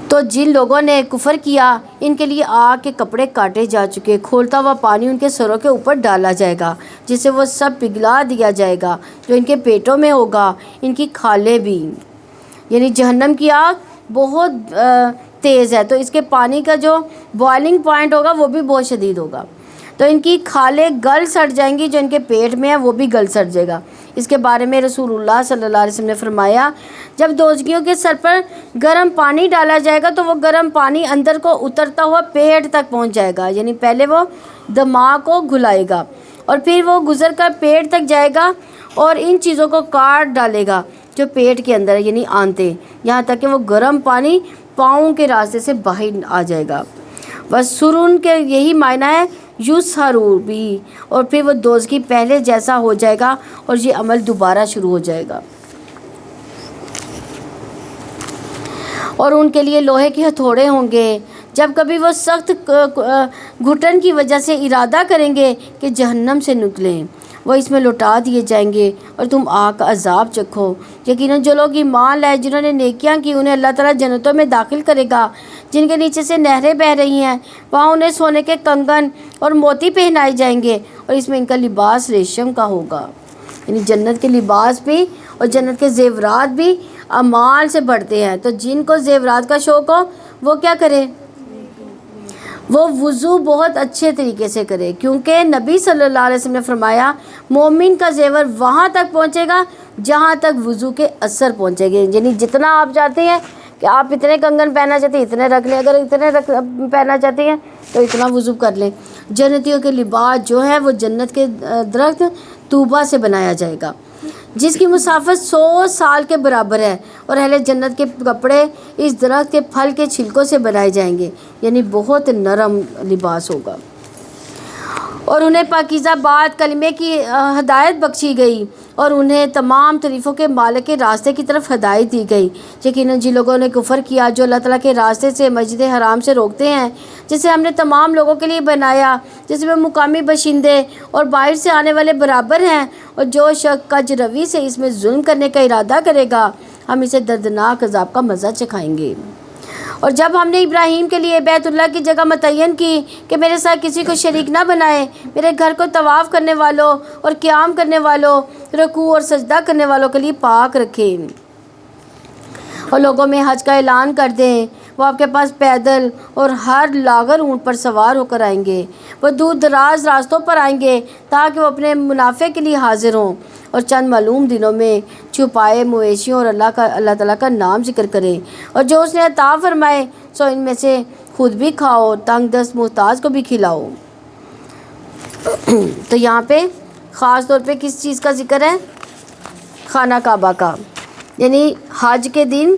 تو جن لوگوں نے کفر کیا ان کے لیے آگ کے کپڑے کاٹے جا چکے، کھولتا ہوا پانی ان کے سروں کے اوپر ڈالا جائے گا جس سے وہ سب پگھلا دیا جائے گا جو ان کے پیٹوں میں ہوگا، ان کی کھالیں بھی. یعنی جہنم کی آگ بہت تیز ہے، تو اس کے پانی کا جو بوائلنگ پوائنٹ ہوگا وہ بھی بہت شدید ہوگا. تو ان کی کھالیں گل سڑ جائیں گی، جو ان کے پیٹ میں ہے وہ بھی گل سڑ جائے گا. اس کے بارے میں رسول اللہ صلی اللہ علیہ وسلم نے فرمایا، جب دوزخیوں کے سر پر گرم پانی ڈالا جائے گا تو وہ گرم پانی اندر کو اترتا ہوا پیٹ تک پہنچ جائے گا. یعنی پہلے وہ دماغ کو گھلائے گا اور پھر وہ گزر کر پیٹ تک جائے گا اور ان چیزوں کو کاٹ ڈالے گا جو پیٹ کے اندر ہے، یعنی آنتیں، یہاں تک کہ وہ گرم پانی پاؤں کے راستے سے باہر آ جائے گا. بس سرون کے یہی معنی ہے یسحرو بھی، اور پھر وہ دوزخی پہلے جیسا ہو جائے گا اور یہ عمل دوبارہ شروع ہو جائے گا. اور ان کے لیے لوہے کے ہتھوڑے ہوں گے. جب کبھی وہ سخت گھٹن کی وجہ سے ارادہ کریں گے کہ جہنم سے نکلیں، وہ اس میں لوٹا دیے جائیں گے اور تم آگ کا عذاب چکھو. یقیناً جو لوگ ایمان لائے، جنہوں نے نیکیاں کی، انہیں اللہ تعالیٰ جنتوں میں داخل کرے گا جن کے نیچے سے نہریں بہہ رہی ہیں. وہاں انہیں سونے کے کنگن اور موتی پہنائے جائیں گے اور اس میں ان کا لباس ریشم کا ہوگا. یعنی جنت کے لباس بھی اور جنت کے زیورات بھی اعمال سے بڑھتے ہیں. تو جن کو زیورات کا شوق ہو وہ کیا کرے؟ وہ وضو بہت اچھے طریقے سے کرے، کیونکہ نبی صلی اللہ علیہ وسلم نے فرمایا مومن کا زیور وہاں تک پہنچے گا جہاں تک وضو کے اثر پہنچے گے. یعنی جتنا آپ چاہتے ہیں کہ آپ اتنے کنگن پہننا چاہتے ہیں اتنے رکھ لیں، اگر اتنے پہننا چاہتے ہیں تو اتنا وضو کر لیں. جنتیوں کے لباس جو ہے وہ جنت کے درخت طوبہ سے بنایا جائے گا جس کی مسافت 100 سال کے برابر ہے، اور اہل جنت کے کپڑے اس درخت کے پھل کے چھلکوں سے بنائے جائیں گے. یعنی بہت نرم لباس ہوگا. اور انہیں پاکیزہ بات کلمے کی ہدایت بخشی گئی اور انہیں تمام تعریفوں کے مالک کے راستے کی طرف ہدایت دی گئی. یقیناً جن لوگوں نے کفر کیا، جو اللہ تعالیٰ کے راستے سے مسجد حرام سے روکتے ہیں جسے ہم نے تمام لوگوں کے لیے بنایا، جس میں مقامی باشندے اور باہر سے آنے والے برابر ہیں، اور جو شخص کج روی سے اس میں ظلم کرنے کا ارادہ کرے گا ہم اسے دردناک عذاب کا مزہ چکھائیں گے. اور جب ہم نے ابراہیم کے لیے بیت اللہ کی جگہ متعین کی کہ میرے ساتھ کسی کو شریک نہ بنائے، میرے گھر کو طواف کرنے والوں اور قیام کرنے والوں، رکوع اور سجدہ کرنے والوں کے لیے پاک رکھے، اور لوگوں میں حج کا اعلان کر دیں. وہ آپ کے پاس پیدل اور ہر لاغر اونٹ پر سوار ہو کر آئیں گے. وہ دور دراز راستوں پر آئیں گے تاکہ وہ اپنے منافع کے لیے حاضر ہوں اور چند معلوم دنوں میں چھپائے مویشیوں اور اللہ تعالیٰ کا نام ذکر کریں، اور جو اس نے عطا فرمائے سو ان میں سے خود بھی کھاؤ، تنگ دست محتاج کو بھی کھلاؤ. تو یہاں پہ خاص طور پہ کس چیز کا ذکر ہے؟ خانہ کعبہ کا. یعنی حج کے دن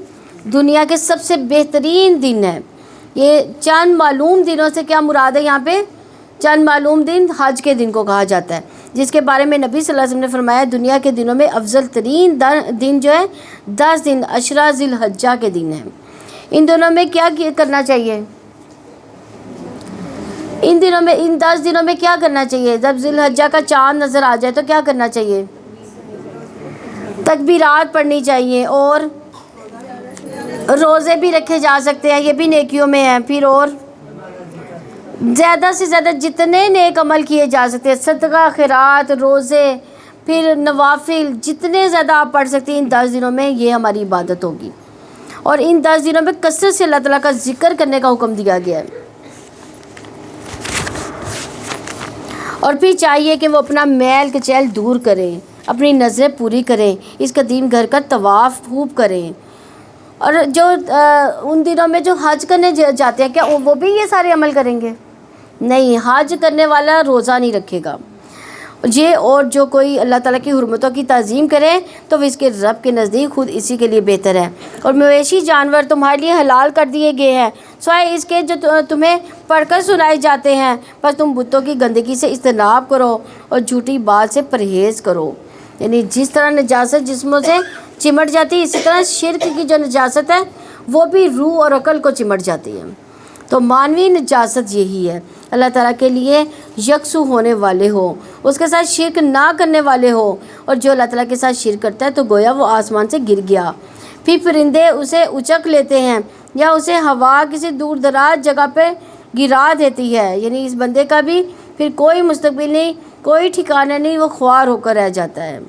دنیا کے سب سے بہترین دن ہے. یہ چند معلوم دنوں سے کیا مراد ہے؟ یہاں پہ چند معلوم دن حج کے دن کو کہا جاتا ہے، جس کے بارے میں نبی صلی اللہ علیہ وسلم نے فرمایا دنیا کے دنوں میں افضل ترین دن جو ہے 10 دن عشرہ ذی الحجہ کے دن ہیں. ان دنوں میں کیا کرنا چاہیے؟ ان 10 دنوں میں کیا کرنا چاہیے؟ جب ذی الحجہ کا چاند نظر آ جائے تو کیا کرنا چاہیے؟ تکبیرات پڑھنی چاہیے، اور روزے بھی رکھے جا سکتے ہیں، یہ بھی نیکیوں میں ہیں. پھر اور زیادہ سے زیادہ جتنے نیک عمل کیے جا سکتے ہیں، صدقہ، خیرات، روزے، پھر نوافل جتنے زیادہ آپ پڑھ سکتے ہیں ان 10 دنوں میں، یہ ہماری عبادت ہوگی. اور ان 10 دنوں میں کثرت سے اللہ تعالیٰ کا ذکر کرنے کا حکم دیا گیا ہے. اور پھر چاہیے کہ وہ اپنا میل کچیل دور کریں، اپنی نظریں پوری کریں، اس قدیم گھر کا طواف خوب کریں. اور جو ان دنوں میں جو حج کرنے جاتے ہیں، کیا وہ بھی یہ سارے عمل کریں گے؟ نہیں، حج کرنے والا روزہ نہیں رکھے گا یہ. اور جو کوئی اللہ تعالیٰ کی حرمتوں کی تعظیم کرے تو وہ اس کے رب کے نزدیک خود اسی کے لیے بہتر ہے. اور مویشی جانور تمہارے لیے حلال کر دیے گئے ہیں سوائے اس کے جو تمہیں پڑھ کر سنائے جاتے ہیں. بس تم بتوں کی گندگی سے اجتناب کرو اور جھوٹی بات سے پرہیز کرو. یعنی جس طرح نجاست جسموں سے چمٹ جاتی ہے، اسی طرح شرک کی جو نجاست ہے وہ بھی روح اور عقل کو چمٹ جاتی ہے. تو مانوی نجاست یہی ہے، اللہ تعالیٰ کے لیے یکسو ہونے والے ہو، اس کے ساتھ شرک نہ کرنے والے ہو. اور جو اللہ تعالیٰ کے ساتھ شرک کرتا ہے تو گویا وہ آسمان سے گر گیا. پھر پرندے اسے اچک لیتے ہیں یا اسے ہوا کسی دور دراز جگہ پہ گرا دیتی ہے. یعنی اس بندے کا بھی پھر کوئی مستقبل نہیں، کوئی ٹھکانہ نہیں، وہ خوار ہو کر رہ جاتا ہے.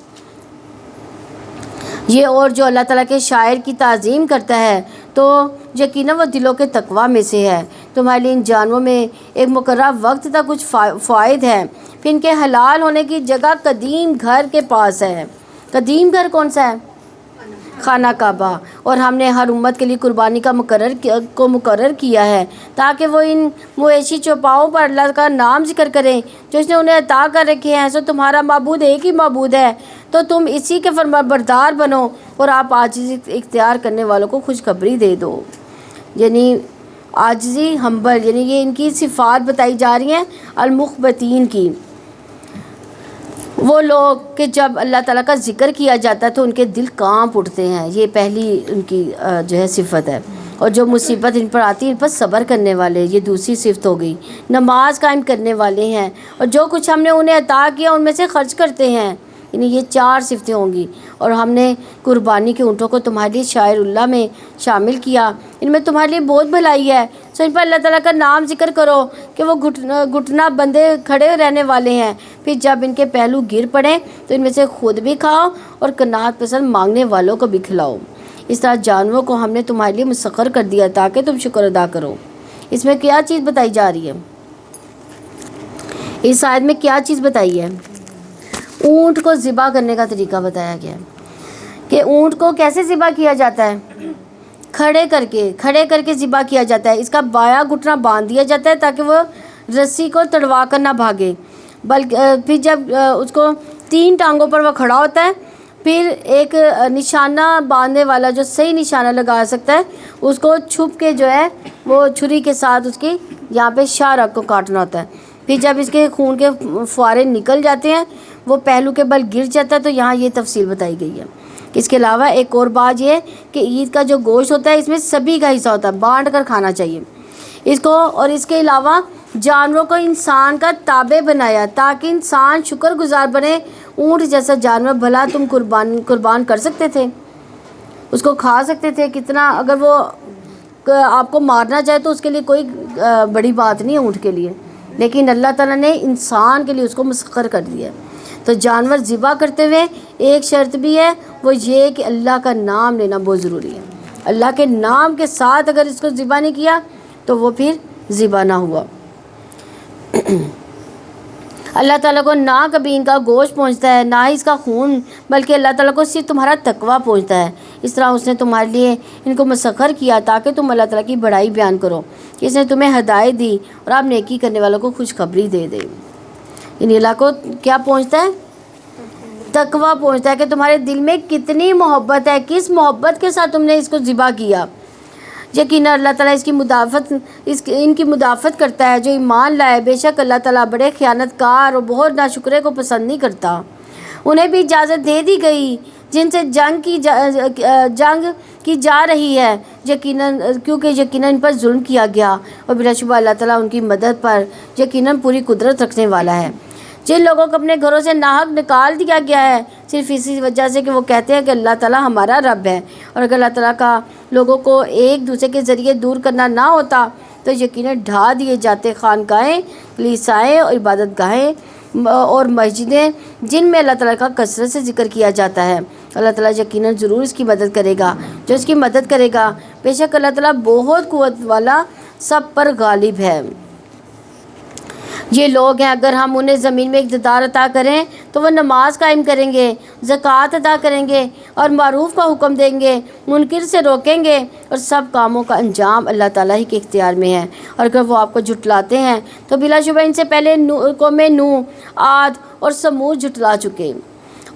یہ اور جو اللہ تعالیٰ کے شاعر کی تعظیم کرتا ہے تو یقیناً وہ دلوں کے تقویٰ میں سے ہے. تمہارے لیے ان جانوروں میں ایک مقررہ وقت تک کچھ فوائد ہیں. پھر ان کے حلال ہونے کی جگہ قدیم گھر کے پاس ہے. قدیم گھر کون سا ہے؟ خانہ کعبہ. اور ہم نے ہر امت کے لیے قربانی کا مقرر کیا ہے تاکہ وہ ان مویشی چوپاؤں پر اللہ کا نام ذکر کریں جو اس نے انہیں عطا کر رکھے ہیں. سو تمہارا معبود ایک ہی معبود ہے تو تم اسی کے فرمانبردار بنو اور آپ عاجزی اختیار کرنے والوں کو خوشخبری دے دو. یعنی عاجزی، ہمبل، یعنی یہ ان کی صفات بتائی جا رہی ہیں المخبتین کی. وہ لوگ کہ جب اللہ تعالیٰ کا ذکر کیا جاتا ہے تو ان کے دل کانپ اٹھتے ہیں. یہ پہلی ان کی جو ہے صفت ہے. اور جو مصیبت ان پر آتی ہے ان پر صبر کرنے والے، یہ دوسری صفت ہو گئی. نماز قائم کرنے والے ہیں اور جو کچھ ہم نے انہیں عطا کیا ان میں سے خرچ کرتے ہیں. یعنی یہ 4 صفتیں ہوں گی. اور ہم نے قربانی کے اونٹوں کو تمہارے لیے شاعر اللہ میں شامل کیا، ان میں تمہارے لیے بہت بھلائی ہے. سو ان پر اللہ تعالیٰ کا نام ذکر کرو کہ وہ گھٹنا بندے کھڑے رہنے والے ہیں. پھر جب ان کے پہلو گر پڑیں تو ان میں سے خود بھی کھاؤ اور قناعت پسند مانگنے والوں کو بھی کھلاؤ. اس طرح جانوروں کو ہم نے تمہارے لیے مسخر کر دیا تاکہ تم شکر ادا کرو. اس میں کیا چیز بتائی جا رہی ہے؟ اس آیت میں کیا چیز بتائی ہے؟ اونٹ کو ذبح کرنے کا طریقہ بتایا گیا کہ اونٹ کو کیسے ذبح کیا جاتا ہے؟ کھڑے کر کے ذبح کیا جاتا ہے. اس کا بایاں گھٹنا باندھ دیا جاتا ہے تاکہ وہ رسی کو تڑوا کر نہ بھاگے. بلکہ پھر جب اس کو 3 ٹانگوں پر وہ کھڑا ہوتا ہے پھر ایک نشانہ باندھنے والا جو صحیح نشانہ لگا سکتا ہے اس کو چھپ کے جو ہے وہ چھری کے ساتھ اس کی یہاں پہ شاہ کو کاٹنا ہوتا ہے. پھر جب اس کے خون کے فوارے نکل جاتے ہیں وہ پہلو کے بل گر جاتا ہے تو یہاں یہ تفصیل بتائی گئی ہے. اس کے علاوہ ایک اور بات یہ ہے کہ عید کا جو گوشت ہوتا ہے اس میں سبھی کا حصہ ہوتا ہے، بانٹ کر کھانا چاہیے اس کو. اور اس کے علاوہ جانوروں کو انسان کا تابع بنایا تاکہ انسان شکر گزار بنے. اونٹ جیسا جانور بھلا تم قربان کر سکتے تھے، اس کو کھا سکتے تھے. کتنا اگر وہ آپ کو مارنا چاہے تو اس کے لیے کوئی بڑی بات نہیں ہے اونٹ کے لیے، لیکن اللہ تعالیٰ نے انسان کے لیے اس کو مسخر کر دیا. تو جانور ذبح کرتے ہوئے ایک شرط بھی ہے، وہ یہ کہ اللہ کا نام لینا بہت ضروری ہے. اللہ کے نام کے ساتھ اگر اس کو ذبح نہیں کیا تو وہ پھر ذبح نہ ہوا. اللہ تعالیٰ کو نہ کبھی ان کا گوشت پہنچتا ہے نہ ہی اس کا خون، بلکہ اللہ تعالیٰ کو صرف تمہارا تقویٰ پہنچتا ہے. اس طرح اس نے تمہارے لیے ان کو مسخر کیا تاکہ تم اللہ تعالیٰ کی بڑائی بیان کرو کہ اس نے تمہیں ہدایت دی اور آپ نیکی کرنے والوں کو خوشخبری دے دے. یعنی اللہ کو کیا پہنچتا ہے؟ تقویٰ پہنچتا ہے کہ تمہارے دل میں کتنی محبت ہے، کس محبت کے ساتھ تم نے اس کو ذبح کیا. یقیناً اللہ تعالیٰ ان کی مدافعت کرتا ہے جو ایمان لائے. بے شک اللہ تعالیٰ بڑے خیانت کار اور بہت ناشکرے کو پسند نہیں کرتا. انہیں بھی اجازت دے دی گئی جن سے جنگ کی جا رہی ہے کیونکہ یقیناً ان پر ظلم کیا گیا، اور بلا شبہ اللہ تعالیٰ ان کی مدد پر یقیناً پوری قدرت رکھنے والا ہے. جن لوگوں کو اپنے گھروں سے ناحق نکال دیا گیا ہے صرف اسی وجہ سے کہ وہ کہتے ہیں کہ اللہ تعالیٰ ہمارا رب ہے، اور اگر اللہ تعالیٰ کا لوگوں کو ایک دوسرے کے ذریعے دور کرنا نہ ہوتا تو یقیناً ڈھا دیے جاتے خانقاہیں، کلیسائیں اور عبادت گاہیں اور مسجدیں جن میں اللہ تعالیٰ کا کثرت سے ذکر کیا جاتا ہے، اللہ تعالیٰ یقیناً ضرور اس کی مدد کرے گا جو اس کی مدد کرے گا۔ بے شک اللہ تعالیٰ بہت قوت والا، سب پر غالب ہے۔ یہ لوگ ہیں، اگر ہم انہیں زمین میں اقتدار عطا کریں تو وہ نماز قائم کریں گے، زکوٰۃ ادا کریں گے اور معروف کا حکم دیں گے، منکر سے روکیں گے، اور سب کاموں کا انجام اللہ تعالیٰ ہی کے اختیار میں ہے۔ اور اگر وہ آپ کو جھٹلاتے ہیں تو بلا شبہ ان سے پہلے قوم نوح، عاد اور سمود جھٹلا چکے،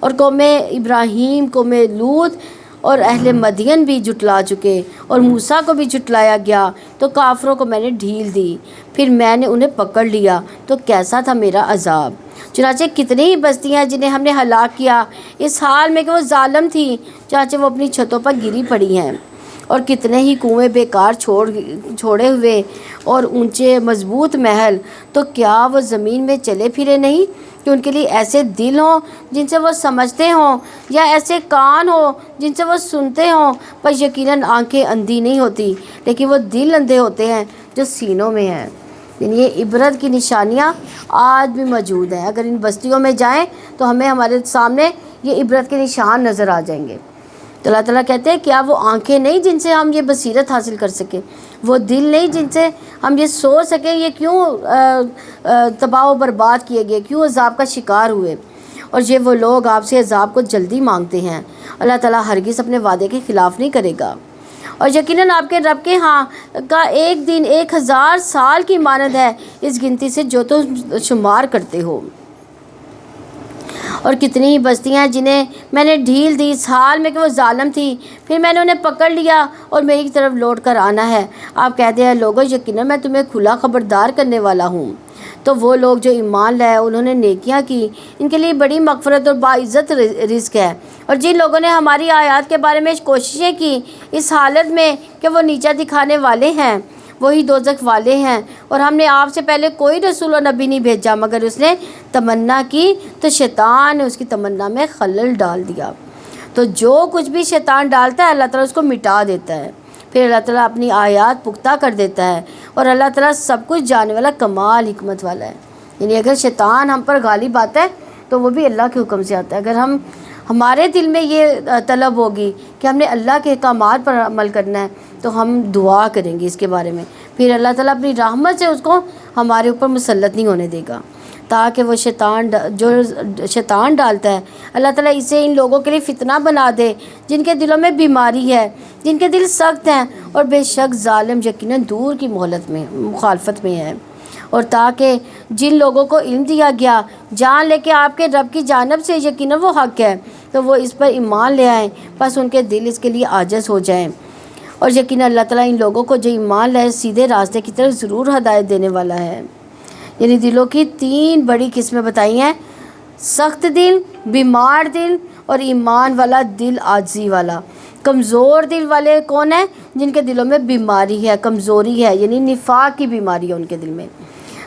اور قوم ابراہیم، قوم لوط اور اہل مدین بھی جھٹلا چکے، اور موسیٰ کو بھی جھٹلایا گیا تو کافروں کو میں نے ڈھیل دی، پھر میں نے انہیں پکڑ لیا تو کیسا تھا میرا عذاب۔ چنانچہ کتنی ہی بستیاں جنہیں ہم نے ہلاک کیا اس حال میں کہ وہ ظالم تھیں، چنانچہ وہ اپنی چھتوں پر گری پڑی ہیں، اور کتنے ہی کنویں بیکار چھوڑے ہوئے اور اونچے مضبوط محل، تو کیا وہ زمین میں چلے پھرے نہیں کہ ان کے لیے ایسے دل ہوں جن سے وہ سمجھتے ہوں، یا ایسے کان ہوں جن سے وہ سنتے ہوں؟ پر یقیناً آنکھیں اندھی نہیں ہوتی، لیکن وہ دل اندھے ہوتے ہیں جو سینوں میں ہیں۔ یعنی یہ عبرت کی نشانیاں آج بھی موجود ہیں۔ اگر ان بستیوں میں جائیں تو ہمیں ہمارے سامنے یہ عبرت کے نشان نظر آ جائیں گے۔ تو اللہ تعالیٰ کہتے ہیں کیا وہ آنکھیں نہیں جن سے ہم یہ بصیرت حاصل کر سکیں، وہ دل نہیں جن سے ہم یہ سوچ سکیں یہ کیوں تباہ و برباد کیے گئے، کیوں عذاب کا شکار ہوئے؟ اور یہ وہ لوگ آپ سے عذاب کو جلدی مانگتے ہیں، اللہ تعالیٰ ہرگز اپنے وعدے کے خلاف نہیں کرے گا۔ اور یقیناً آپ کے رب کے ہاں کا ایک دن 1000 سال کی مانند ہے اس گنتی سے جو تم شمار کرتے ہو۔ اور کتنی ہی بستیاں جنہیں میں نے ڈھیل دی اس حال میں کہ وہ ظالم تھی، پھر میں نے انہیں پکڑ لیا اور میری طرف لوٹ کر آنا ہے۔ آپ کہتے ہیں لوگوں یقیناً میں تمہیں کھلا خبردار کرنے والا ہوں۔ تو وہ لوگ جو ایمان لائے انہوں نے نیکیاں کی، ان کے لیے بڑی مغفرت اور باعزت رزق ہے۔ اور جن لوگوں نے ہماری آیات کے بارے میں کوششیں کی اس حالت میں کہ وہ نیچا دکھانے والے ہیں، وہی دوزخ والے ہیں۔ اور ہم نے آپ سے پہلے کوئی رسول و نبی نہیں بھیجا مگر اس نے تمنا کی تو شیطان نے اس کی تمنا میں خلل ڈال دیا۔ تو جو کچھ بھی شیطان ڈالتا ہے اللہ تعالیٰ اس کو مٹا دیتا ہے، پھر اللہ تعالیٰ اپنی آیات پختہ کر دیتا ہے، اور اللہ تعالیٰ سب کچھ جاننے والا، کمال حکمت والا ہے۔ یعنی اگر شیطان ہم پر غالب آتا ہے تو وہ بھی اللہ کے حکم سے آتا ہے۔ اگر ہمارے دل میں یہ طلب ہوگی کہ ہم نے اللہ کے احکامات پر عمل کرنا ہے تو ہم دعا کریں گے اس کے بارے میں، پھر اللہ تعالیٰ اپنی رحمت سے اس کو ہمارے اوپر مسلط نہیں ہونے دے گا، تاکہ وہ شیطان ڈالتا ہے اللہ تعالیٰ اسے ان لوگوں کے لیے فتنہ بنا دے جن کے دلوں میں بیماری ہے، جن کے دل سخت ہیں، اور بے شک ظالم یقیناً دور کی مخالفت میں ہے۔ اور تاکہ جن لوگوں کو علم دیا گیا جان لے کے آپ کے رب کی جانب سے یقیناً وہ حق ہے، تو وہ اس پر ایمان لے آئیں، بس ان کے دل اس کے لیے عاجز ہو جائیں۔ اور یقیناً اللہ تعالیٰ ان لوگوں کو جو ایمان لائے سیدھے راستے کی طرف ضرور ہدایت دینے والا ہے۔ یعنی دلوں کی 3 بڑی قسمیں بتائی ہیں: سخت دل، بیمار دل، اور ایمان والا دل عاجزی والا۔ کمزور دل والے کون ہیں؟ جن کے دلوں میں بیماری ہے، کمزوری ہے، یعنی نفاق کی بیماری ہے ان کے دل میں۔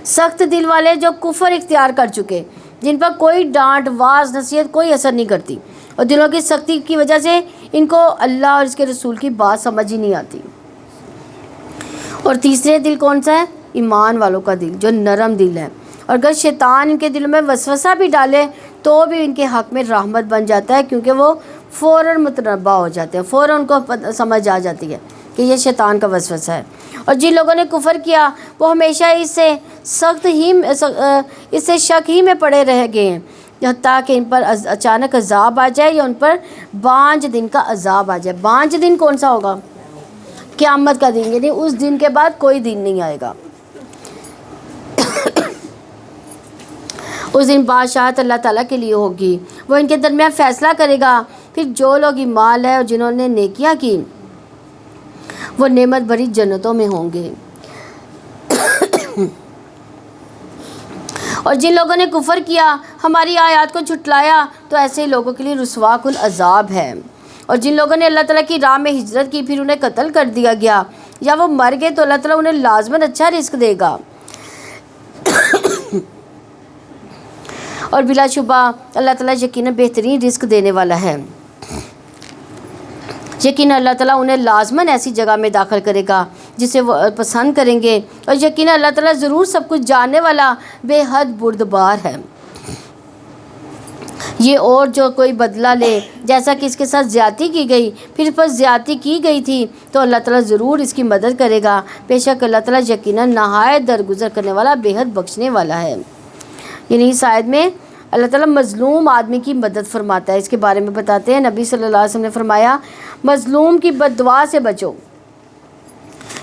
سخت دل والے جو کفر اختیار کر چکے، جن پر کوئی ڈانٹ، واز، نصیحت کوئی اثر نہیں کرتی، اور دلوں کی سختی کی وجہ سے ان کو اللہ اور اس کے رسول کی بات سمجھ ہی نہیں آتی۔ اور تیسرے دل کون سا ہے؟ ایمان والوں کا دل جو نرم دل ہے، اور اگر شیطان ان کے دلوں میں وسوسہ بھی ڈالے تو بھی ان کے حق میں رحمت بن جاتا ہے، کیونکہ وہ فوراً متنبہ ہو جاتے ہیں، فوراً ان کو سمجھ آ جاتی ہے کہ یہ شیطان کا وسوسہ ہے۔ اور جن لوگوں نے کفر کیا وہ ہمیشہ اس سے شک ہی میں پڑے رہ گئے ہیں، حتیٰ کہ ان پر اچانک عذاب آ جائے یا ان پر بانج دن کا عذاب آ جائے۔ بانج دن کون سا ہوگا؟ قیامت کا دن، یعنی اس دن کے بعد کوئی دن نہیں آئے گا۔ اس دن بادشاہت اللہ تعالیٰ کے لیے ہوگی، وہ ان کے درمیان فیصلہ کرے گا۔ پھر جو لوگ ایمان لائے اور جنہوں نے نیکیاں کی وہ نعمت بھری جنتوں میں ہوں گے، اور جن لوگوں نے کفر کیا، ہماری آیات کو جھٹلایا، تو ایسے لوگوں کے لیے رسوا کن عذاب ہے۔ اور جن لوگوں نے اللہ تعالیٰ کی راہ میں ہجرت کی پھر انہیں قتل کر دیا گیا یا وہ مر گئے تو اللہ تعالیٰ انہیں لازماً اچھا رزق دے گا، اور بلا شبہ اللہ تعالیٰ یقیناً بہترین رزق دینے والا ہے۔ یقیناً اللہ تعالیٰ انہیں لازماً ایسی جگہ میں داخل کرے گا جسے وہ پسند کریں گے، اور یقیناً اللہ تعالیٰ ضرور سب کچھ جاننے والا، بے حد بردبار ہے۔ یہ اور جو کوئی بدلہ لے، جیسا کہ اس کے ساتھ زیادتی کی گئی، پھر اس پر زیادتی کی گئی تھی، تو اللہ تعالیٰ ضرور اس کی مدد کرے گا۔ بے شک اللہ تعالیٰ یقیناً نہایت درگزر کرنے والا، بے حد بخشنے والا ہے۔ یعنی اس آیت میں اللہ تعالیٰ مظلوم آدمی کی مدد فرماتا ہے۔ اس کے بارے میں بتاتے ہیں، نبی صلی اللہ علیہ وسلم نے فرمایا، مظلوم کی بد دعا سے بچو،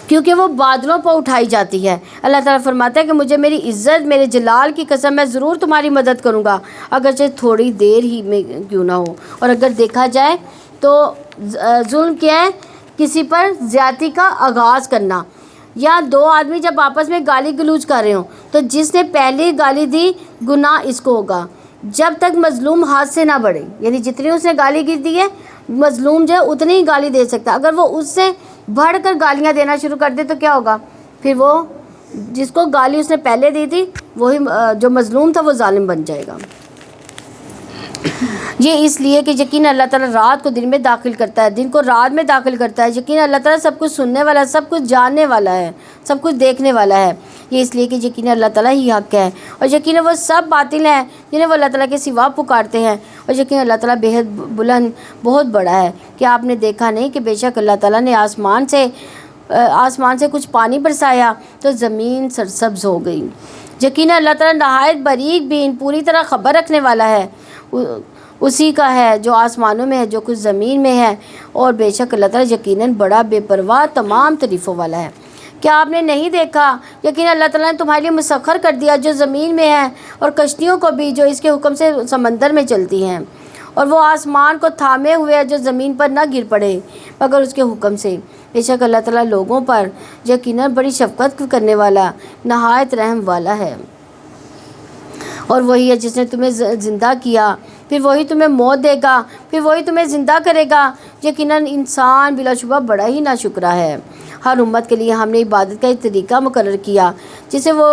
کیونکہ وہ بادلوں پر اٹھائی جاتی ہے۔ اللہ تعالیٰ فرماتا ہے کہ مجھے میری عزت، میرے جلال کی قسم، میں ضرور تمہاری مدد کروں گا، اگرچہ تھوڑی دیر ہی میں کیوں نہ ہو۔ اور اگر دیکھا جائے تو ظلم کیا ہے؟ کسی پر زیادتی کا آغاز کرنا، یا دو آدمی جب آپس میں گالی گلوچ کر رہے ہوں تو جس نے پہلی گالی دی گناہ اس کو ہوگا، جب تک مظلوم ہاتھ سے نہ بڑھے۔ یعنی جتنی اس نے گالی دی ہے، مظلوم جو ہے اتنی ہی گالی دے سکتا۔ اگر وہ اس سے بڑھ کر گالیاں دینا شروع کر دے تو کیا ہوگا؟ پھر وہ جس کو گالی اس نے پہلے دی تھی، وہی جو مظلوم تھا وہ ظالم بن جائے گا۔ یہ اس لیے کہ یقیناً اللہ تعالیٰ رات کو دن میں داخل کرتا ہے، دن کو رات میں داخل کرتا ہے۔ یقیناً اللہ تعالیٰ سب کچھ سننے والا ہے، سب کچھ جاننے والا ہے، سب کچھ دیکھنے والا ہے۔ یہ اس لیے کہ یقیناً اللہ تعالیٰ ہی حق ہے، اور یقیناً وہ سب باطل ہیں جنہیں وہ اللہ تعالیٰ کے سوا پکارتے ہیں، اور یقیناً اللہ تعالیٰ بے حد بلند، بہت بڑا ہے۔ کہ آپ نے دیکھا نہیں کہ بے شک اللہ تعالیٰ نے آسمان سے کچھ پانی برسایا تو زمین سرسبز ہو گئی۔ یقیناً اللہ تعالیٰ نہایت باریک بین، پوری طرح خبر رکھنے والا ہے، اسی کا ہے جو آسمانوں میں ہے، جو کچھ زمین میں ہے، اور بے شک اللہ تعالیٰ یقیناً بڑا بے پرواہ تمام تعریفوں والا ہے۔ کیا آپ نے نہیں دیکھا؟ یقیناً اللہ تعالیٰ نے تمہارے لیے مسخر کر دیا جو زمین میں ہے، اور کشتیوں کو بھی جو اس کے حکم سے سمندر میں چلتی ہیں، اور وہ آسمان کو تھامے ہوئے ہے جو زمین پر نہ گر پڑے مگر اس کے حکم سے۔ بے شک اللہ تعالیٰ لوگوں پر یقیناً بڑی شفقت کرنے والا، نہایت رحم والا ہے۔ اور وہی ہے جس نے تمہیں زندہ کیا، پھر وہی تمہیں موت دے گا، پھر وہی تمہیں زندہ کرے گا۔ یقیناً انسان بلا شبہ بڑا ہی ناشکرا ہے۔ ہر امت کے لیے ہم نے عبادت کا ایک طریقہ مقرر کیا جسے وہ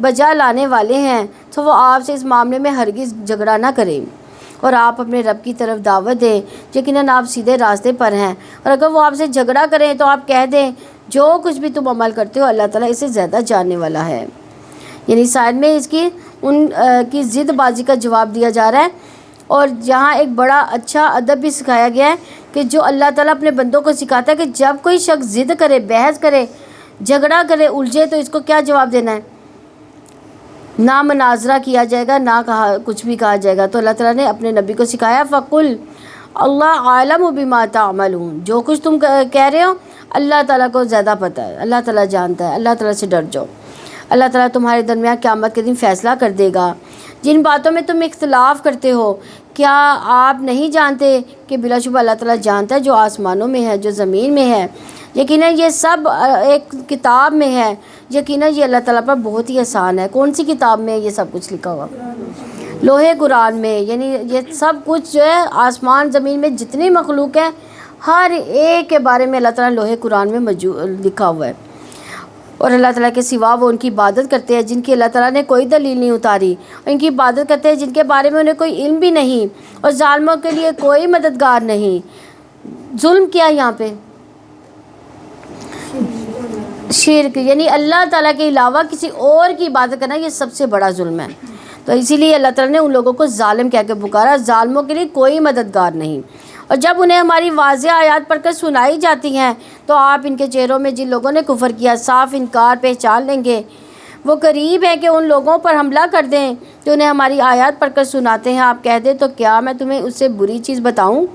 بجا لانے والے ہیں، تو وہ آپ سے اس معاملے میں ہرگز جھگڑا نہ کریں، اور آپ اپنے رب کی طرف دعوت دیں۔ یقیناً آپ سیدھے راستے پر ہیں، اور اگر وہ آپ سے جھگڑا کریں تو آپ کہہ دیں جو کچھ بھی تم عمل کرتے ہو اللہ تعالیٰ اسے زیادہ جاننے والا ہے۔ یعنی سائد میں اس کی ان کی ضد بازی کا جواب دیا جا رہا ہے، اور یہاں ایک بڑا اچھا ادب بھی سکھایا گیا ہے کہ جو اللہ تعالیٰ اپنے بندوں کو سکھاتا ہے کہ جب کوئی شخص ضد کرے، بحث کرے، جھگڑا کرے، الجھے، تو اس کو کیا جواب دینا ہے؟ نہ مناظرہ کیا جائے گا، نہ کچھ بھی کہا جائے گا۔ تو اللہ تعالیٰ نے اپنے نبی کو سکھایا، فَقُلْ اللہ عالم بما تعملون، جو کچھ تم کہہ رہے ہو اللہ تعالیٰ کو زیادہ پتہ ہے، اللہ تعالیٰ جانتا ہے، اللہ تعالیٰ سے ڈر جاؤ۔ اللہ تعالیٰ تمہارے درمیان قیامت کے دن فیصلہ کر دے گا۔ جن باتوں میں تم اختلاف کرتے ہو، کیا آپ نہیں جانتے کہ بلا شبہ اللہ تعالیٰ جانتا ہے جو آسمانوں میں ہے، جو زمین میں ہے۔ یقیناً یہ سب ایک کتاب میں ہے، یقیناً یہ اللہ تعالیٰ پر بہت ہی آسان ہے۔ کون سی کتاب میں یہ سب کچھ لکھا ہوا؟ لوح قرآن میں۔ یعنی یہ سب کچھ جو ہے آسمان زمین میں جتنی مخلوق ہے ہر ایک کے بارے میں اللہ تعالیٰ لوح قرآن میں لکھا ہوا ہے، اور اللہ تعالیٰ کے سوا وہ ان کی عبادت کرتے ہیں جن کی اللہ تعالیٰ نے کوئی دلیل نہیں اتاری، اور ان کی عبادت کرتے ہیں جن کے بارے میں انہیں کوئی علم بھی نہیں، اور ظالموں کے لیے کوئی مددگار نہیں۔ ظلم کیا یہاں پہ؟ شرک، یعنی اللہ تعالیٰ کے علاوہ کسی اور کی عبادت کرنا، یہ سب سے بڑا ظلم ہے۔ تو اسی لیے اللہ تعالیٰ نے ان لوگوں کو ظالم کہہ کے پکارا، ظالموں کے لیے کوئی مددگار نہیں۔ اور جب انہیں ہماری واضح آیات پڑھ کر سنائی جاتی ہیں تو آپ ان کے چہروں میں جن لوگوں نے کفر کیا صاف انکار پہچان لیں گے۔ وہ قریب ہے کہ ان لوگوں پر حملہ کر دیں جو انہیں ہماری آیات پڑھ کر سناتے ہیں۔ آپ کہہ دیں تو کیا میں تمہیں اس سے بری چیز بتاؤں؟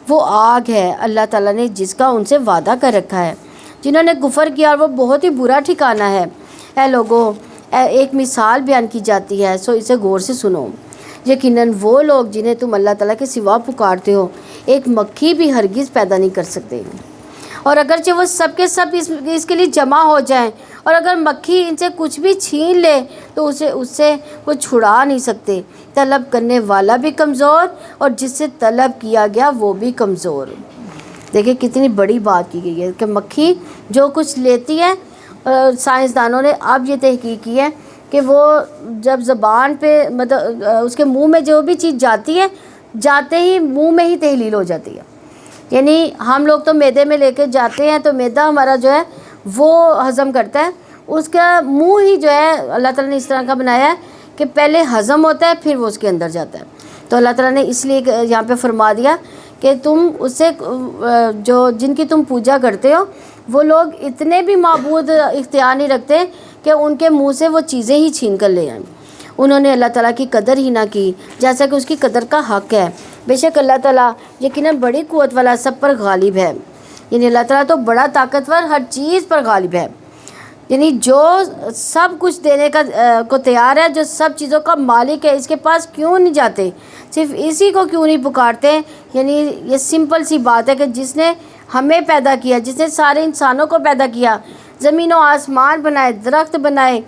وہ آگ ہے اللہ تعالیٰ نے جس کا ان سے وعدہ کر رکھا ہے جنہوں نے کفر کیا، اور وہ بہت ہی برا ٹھکانہ ہے۔ اے لوگو، ایک مثال بیان کی جاتی ہے، سو اسے غور سے سنو۔ یقیناً وہ لوگ جنہیں تم اللہ تعالیٰ کے سوا پکارتے ہو ایک مکھی بھی ہرگز پیدا نہیں کر سکتے، اور اگرچہ وہ سب کے سب اس کے لیے جمع ہو جائیں، اور اگر مکھی ان سے کچھ بھی چھین لے تو اس سے وہ چھڑا نہیں سکتے۔ طلب کرنے والا بھی کمزور، اور جس سے طلب کیا گیا وہ بھی کمزور۔ دیکھیں کتنی بڑی بات کی گئی ہے کہ مکھی جو کچھ لیتی ہے، سائنسدانوں نے اب یہ تحقیق کی ہے کہ وہ جب زبان پہ مطلب اس کے منہ میں جو بھی چیز جاتی ہے، جاتے ہی منہ میں ہی تحلیل ہو جاتی ہے۔ یعنی ہم لوگ تو معدے میں لے کے جاتے ہیں تو معدہ ہمارا جو ہے وہ ہضم کرتا ہے، اس کا منہ ہی جو ہے اللہ تعالیٰ نے اس طرح کا بنایا ہے کہ پہلے ہضم ہوتا ہے پھر وہ اس کے اندر جاتا ہے۔ تو اللہ تعالیٰ نے اس لیے یہاں پہ فرما دیا کہ تم اس سے جو جن کی تم پوجا کرتے ہو وہ لوگ اتنے بھی معبود اختیار نہیں رکھتے کہ ان کے منہ سے وہ چیزیں ہی چھین کر لے آئیں. انہوں نے اللہ تعالیٰ کی قدر ہی نہ کی جیسا کہ اس کی قدر کا حق ہے. بے شک اللہ تعالیٰ یقیناً بڑی قوت والا سب پر غالب ہے. یعنی اللہ تعالیٰ تو بڑا طاقتور ہر چیز پر غالب ہے. یعنی جو سب کچھ دینے کو تیار ہے, جو سب چیزوں کا مالک ہے, اس کے پاس کیوں نہیں جاتے, صرف اسی کو کیوں نہیں پکارتے. یعنی یہ سمپل سی بات ہے کہ جس نے ہمیں پیدا کیا, جس نے سارے انسانوں کو پیدا کیا, زمین و آسمان بنائے, درخت بنائے,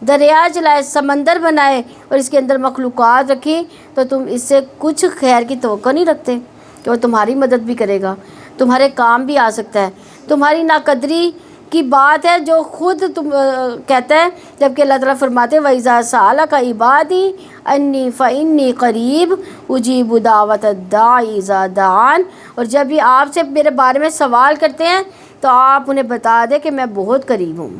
دریا چلائے, سمندر بنائے اور اس کے اندر مخلوقات رکھی, تو تم اس سے کچھ خیر کی توقع نہیں رکھتے کہ وہ تمہاری مدد بھی کرے گا, تمہارے کام بھی آ سکتا ہے. تمہاری ناقدری کی بات ہے جو خود تم کہتا ہے, جبکہ اللہ تعالیٰ فرماتے وَإِذَا سَأَلَكَ عِبَادِي أَنِّي فَإِنِّي قَرِيبٌ أُجِيبُ دَعْوَةَ الدَّاعِ إِذَا دَعَانِ. اور جب بھی آپ سے میرے بارے میں سوال کرتے ہیں تو آپ انہیں بتا دیں کہ میں بہت قریب ہوں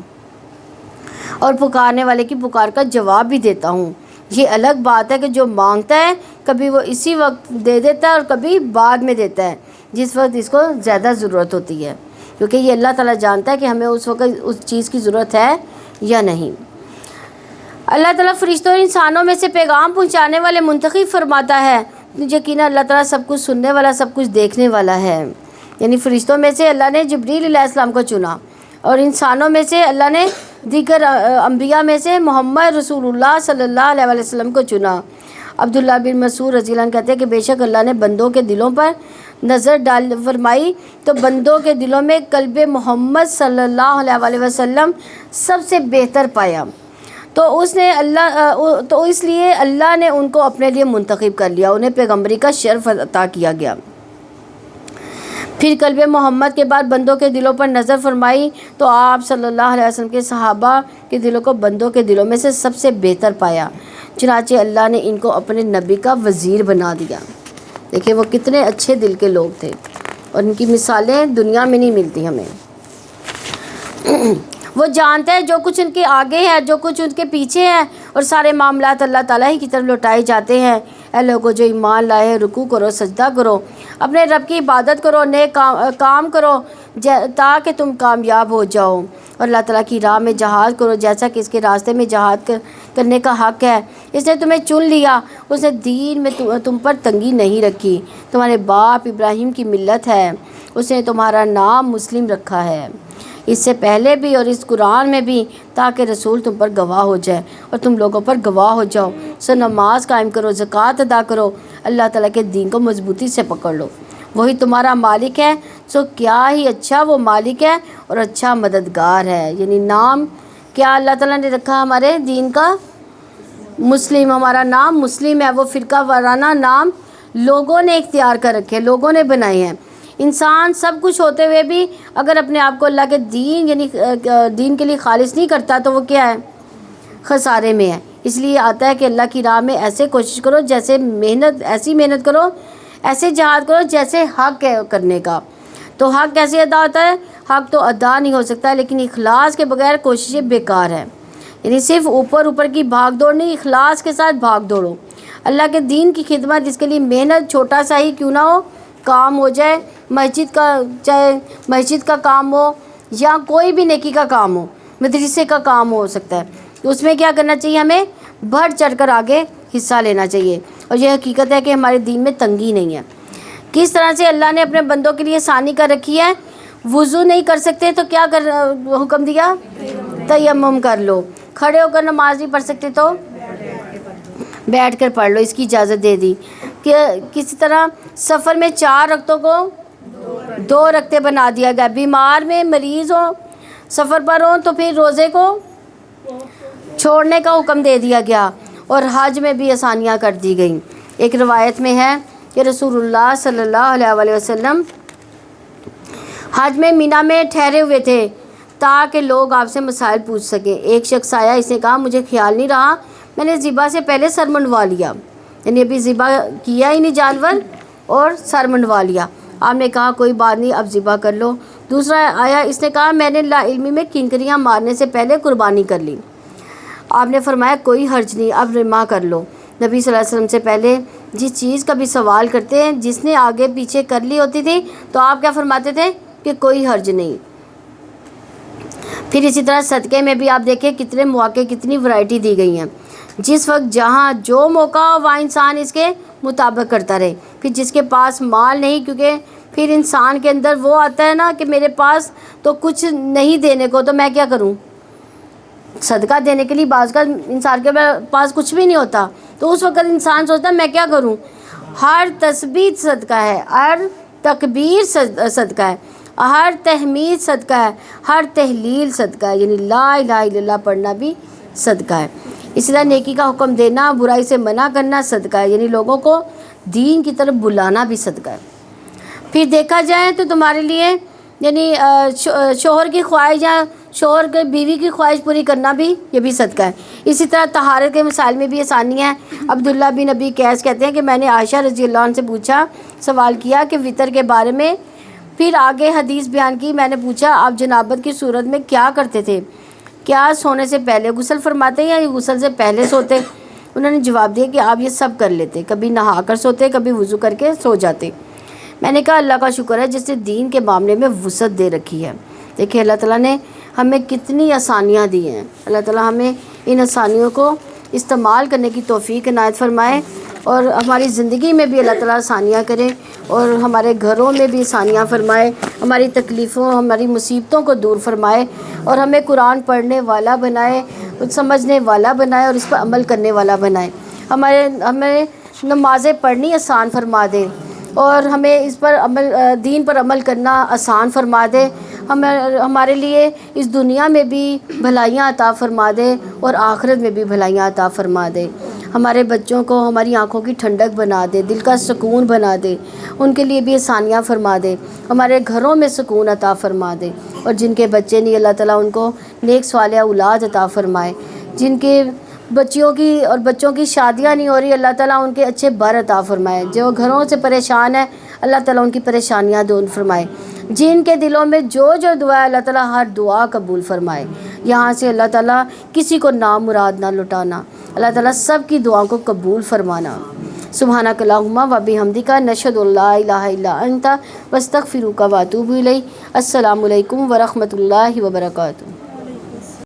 اور پکارنے والے کی پکار کا جواب بھی دیتا ہوں. یہ الگ بات ہے کہ جو مانگتا ہے کبھی وہ اسی وقت دے دیتا ہے اور کبھی بعد میں دیتا ہے جس وقت اس کو زیادہ ضرورت ہوتی ہے, کیونکہ یہ اللہ تعالیٰ جانتا ہے کہ ہمیں اس وقت اس چیز کی ضرورت ہے یا نہیں. اللہ تعالیٰ فرشتوں اور انسانوں میں سے پیغام پہنچانے والے منتخب فرماتا ہے. یقیناً اللہ تعالیٰ سب کچھ سننے والا, سب کچھ دیکھنے والا ہے. یعنی فرشتوں میں سے اللہ نے جبریل علیہ السلام کو چنا, اور انسانوں میں سے اللہ نے دیگر انبیاء میں سے محمد رسول اللہ صلی اللہ علیہ وسلم کو چنا. عبداللہ بن مسعود رضی اللہ عنہ کہتے ہیں کہ بے شک اللہ نے بندوں کے دلوں پر نظر ڈال فرمائی تو بندوں کے دلوں میں قلب محمد صلی اللہ علیہ وسلم سب سے بہتر پایا, تو اس لیے اللہ نے ان کو اپنے لیے منتخب کر لیا, انہیں پیغمبری کا شرف عطا کیا گیا. پھر قلب محمد کے بعد بندوں کے دلوں پر نظر فرمائی تو آپ صلی اللہ علیہ وسلم کے صحابہ کے دلوں کو بندوں کے دلوں میں سے سب سے بہتر پایا, چنانچہ اللہ نے ان کو اپنے نبی کا وزیر بنا دیا. دیکھیں وہ کتنے اچھے دل کے لوگ تھے, اور ان کی مثالیں دنیا میں نہیں ملتی ہمیں. وہ جانتا ہے جو کچھ ان کے آگے ہے, جو کچھ ان کے پیچھے ہے, اور سارے معاملات اللہ تعالیٰ ہی کی طرف لوٹائے جاتے ہیں. اے لوگوں جو ایمان لائے, رکوع کرو, سجدہ کرو, اپنے رب کی عبادت کرو, نیک کام کرو تاکہ تم کامیاب ہو جاؤ, اور اللہ تعالیٰ کی راہ میں جہاد کرو جیسا کہ اس کے راستے میں جہاد کرنے کا حق ہے. اس نے تمہیں چن لیا, اس نے دین میں تم پر تنگی نہیں رکھی. تمہارے باپ ابراہیم کی ملت ہے, اس نے تمہارا نام مسلم رکھا ہے اس سے پہلے بھی اور اس قرآن میں بھی, تاکہ رسول تم پر گواہ ہو جائے اور تم لوگوں پر گواہ ہو جاؤ. سو نماز قائم کرو, زکوٰۃ ادا کرو, اللہ تعالیٰ کے دین کو مضبوطی سے پکڑ لو, وہی تمہارا مالک ہے. سو کیا ہی اچھا وہ مالک ہے اور اچھا مددگار ہے. یعنی نام کیا اللہ تعالیٰ نے رکھا ہمارے دین کا, مسلم. ہمارا نام مسلم ہے. وہ فرقہ وارانہ نام لوگوں نے اختیار کر رکھے, لوگوں نے بنائے ہیں. انسان سب کچھ ہوتے ہوئے بھی اگر اپنے آپ کو اللہ کے دین یعنی دین کے لیے خالص نہیں کرتا تو وہ کیا ہے, خسارے میں ہے. اس لیے آتا ہے کہ اللہ کی راہ میں ایسے کوشش کرو جیسے ایسی محنت کرو, ایسے جہاد کرو جیسے حق ہے کرنے کا. تو حق کیسے ادا ہوتا ہے؟ حق تو ادا نہیں ہو سکتا, لیکن اخلاص کے بغیر کوششیں بیکار ہیں. یعنی صرف اوپر کی بھاگ دوڑ نہیں, اخلاص کے ساتھ بھاگ دوڑو. اللہ کے دین کی خدمت, جس کے لیے محنت چھوٹا سا ہی کیوں نہ ہو, کام ہو جائے, مسجد کا چاہے مسجد کا کام ہو یا کوئی بھی نیکی کا کام ہو, مدرسے کا کام ہو سکتا ہے, تو اس میں کیا کرنا چاہیے, ہمیں بڑھ چڑھ کر آگے حصہ لینا چاہیے. اور یہ حقیقت ہے کہ ہمارے دین میں تنگی نہیں ہے. کس طرح سے اللہ نے اپنے بندوں کے لیے آسانی کر رکھی ہے. وضو نہیں کر سکتے تو کیا حکم دیا, تیمم کر لو. کھڑے ہو کر نماز نہیں پڑھ سکتے تو بیٹھ کر پڑھ لو, اس کی اجازت دے دی. کہ کسی طرح سفر میں 4 رکعتوں کو 2 رکعتیں بنا دیا گیا. بیمار میں, مریض ہو, سفر پر ہو تو پھر روزے کو چھوڑنے کا حکم دے دیا گیا. اور حج میں بھی آسانیاں کر دی گئیں. ایک روایت میں ہے کہ رسول اللہ صلی اللہ علیہ وسلم حج میں مینا میں ٹھہرے ہوئے تھے تاکہ لوگ آپ سے مسائل پوچھ سکیں. ایک شخص آیا, اس نے کہا مجھے خیال نہیں رہا, میں نے ذبح سے پہلے سر منڈوا لیا. یعنی ابھی ذبح کیا ہی نہیں جانور اور سر منڈوا لیا. آپ نے کہا کوئی بات نہیں, اب ذبح کر لو. دوسرا آیا, اس نے کہا میں نے لا علمی میں کنکریاں مارنے سے پہلے قربانی کر لی. آپ نے فرمایا کوئی حرج نہیں, اب رما کر لو. نبی صلی اللہ علیہ وسلم سے پہلے جس چیز کا بھی سوال کرتے ہیں جس نے آگے پیچھے کر لی ہوتی تھی تو آپ کیا فرماتے تھے کہ کوئی حرج نہیں۔ پھر اسی طرح صدقے میں بھی آپ دیکھیں کتنے مواقع، کتنی ورائٹی دی گئی ہیں۔ جس وقت جہاں جو موقع ہو وہاں انسان اس کے مطابق کرتا رہے۔ پھر جس کے پاس مال نہیں، کیونکہ پھر انسان کے اندر وہ آتا ہے نا کہ میرے پاس تو کچھ نہیں دینے کو، تو میں کیا کروں؟ صدقہ دینے کے لیے بعض کا انسان کے پاس کچھ بھی نہیں ہوتا، تو اس وقت انسان سوچتا ہے میں کیا کروں؟ ہر تسبیح صدقہ ہے، ہر تکبیر صدقہ ہے، ہر تحمید صدقہ ہے، ہر تحلیل صدقہ ہے، یعنی لا الہ الا اللہ پڑھنا بھی صدقہ ہے۔ اسی طرح نیکی کا حکم دینا، برائی سے منع کرنا صدقہ ہے، یعنی لوگوں کو دین کی طرف بلانا بھی صدقہ ہے۔ پھر دیکھا جائے تو تمہارے لیے یعنی شوہر کی خواہش یا شوہر کے بیوی کی خواہش پوری کرنا بھی یہ بھی صدقہ ہے۔ اسی طرح طہارت کے مسائل میں بھی آسانی ہے۔ عبداللہ بن ابی قیس کہتے ہیں کہ میں نے عائشہ رضی اللہ عنہ سے پوچھا، سوال کیا کہ وطر کے بارے میں، پھر آگے حدیث بیان کی۔ میں نے پوچھا آپ جنابت کی صورت میں کیا کرتے تھے؟ کیا سونے سے پہلے غسل فرماتے یا غسل سے پہلے سوتے؟ انہوں نے جواب دیا کہ آپ یہ سب کر لیتے، کبھی نہا کر سوتے، کبھی وضو کر کے سو جاتے۔ میں نے کہا اللہ کا شکر ہے جس نے دین کے معاملے میں وسعت دے رکھی ہے۔ دیکھیں اللہ تعالیٰ نے ہمیں کتنی آسانیاں دی ہیں۔ اللہ تعالیٰ ہمیں ان آسانیوں کو استعمال کرنے کی توفیق عنایت فرمائے، اور ہماری زندگی میں بھی اللہ تعالیٰ آسانیاں کرے، اور ہمارے گھروں میں بھی آسانیاں فرمائے، ہماری تکلیفوں، ہماری مصیبتوں کو دور فرمائے، اور ہمیں قرآن پڑھنے والا بنائے، سمجھنے والا بنائے، اور اس پر عمل کرنے والا بنائے۔ ہمیں نمازیں پڑھنی آسان فرما دے، اور ہمیں اس پر عمل، دین پر عمل کرنا آسان فرما دے۔ ہمارے لیے اس دنیا میں بھی بھلائیاں عطا فرما دے، اور آخرت میں بھی بھلائیاں عطا فرما دے۔ ہمارے بچوں کو ہماری آنکھوں کی ٹھنڈک بنا دے، دل کا سکون بنا دے، ان کے لیے بھی آسانیاں فرما دے، ہمارے گھروں میں سکون عطا فرما دے، اور جن کے بچے نہیں اللہ تعالیٰ ان کو نیک صالح اولاد عطا فرمائے، جن کے بچیوں کی اور بچوں کی شادیاں نہیں ہو رہی اللہ تعالیٰ ان کے اچھے بر عطا فرمائے، جو گھروں سے پریشان ہے اللہ تعالیٰ ان کی پریشانیاں دور فرمائے، جن کے دلوں میں جو دعا ہے اللہ تعالیٰ ہر دعا قبول فرمائے۔ یہاں سے اللہ تعالیٰ کسی کو نامراد نہ لٹانا، اللہ تعالیٰ سب کی دعاؤں کو قبول فرمانا۔ سبحانک اللہم و بحمدک نشہد ان لا الہ الا انت نستغفرک و نتوب الیک۔ السلام علیکم ورحمۃ اللہ وبرکاتہ۔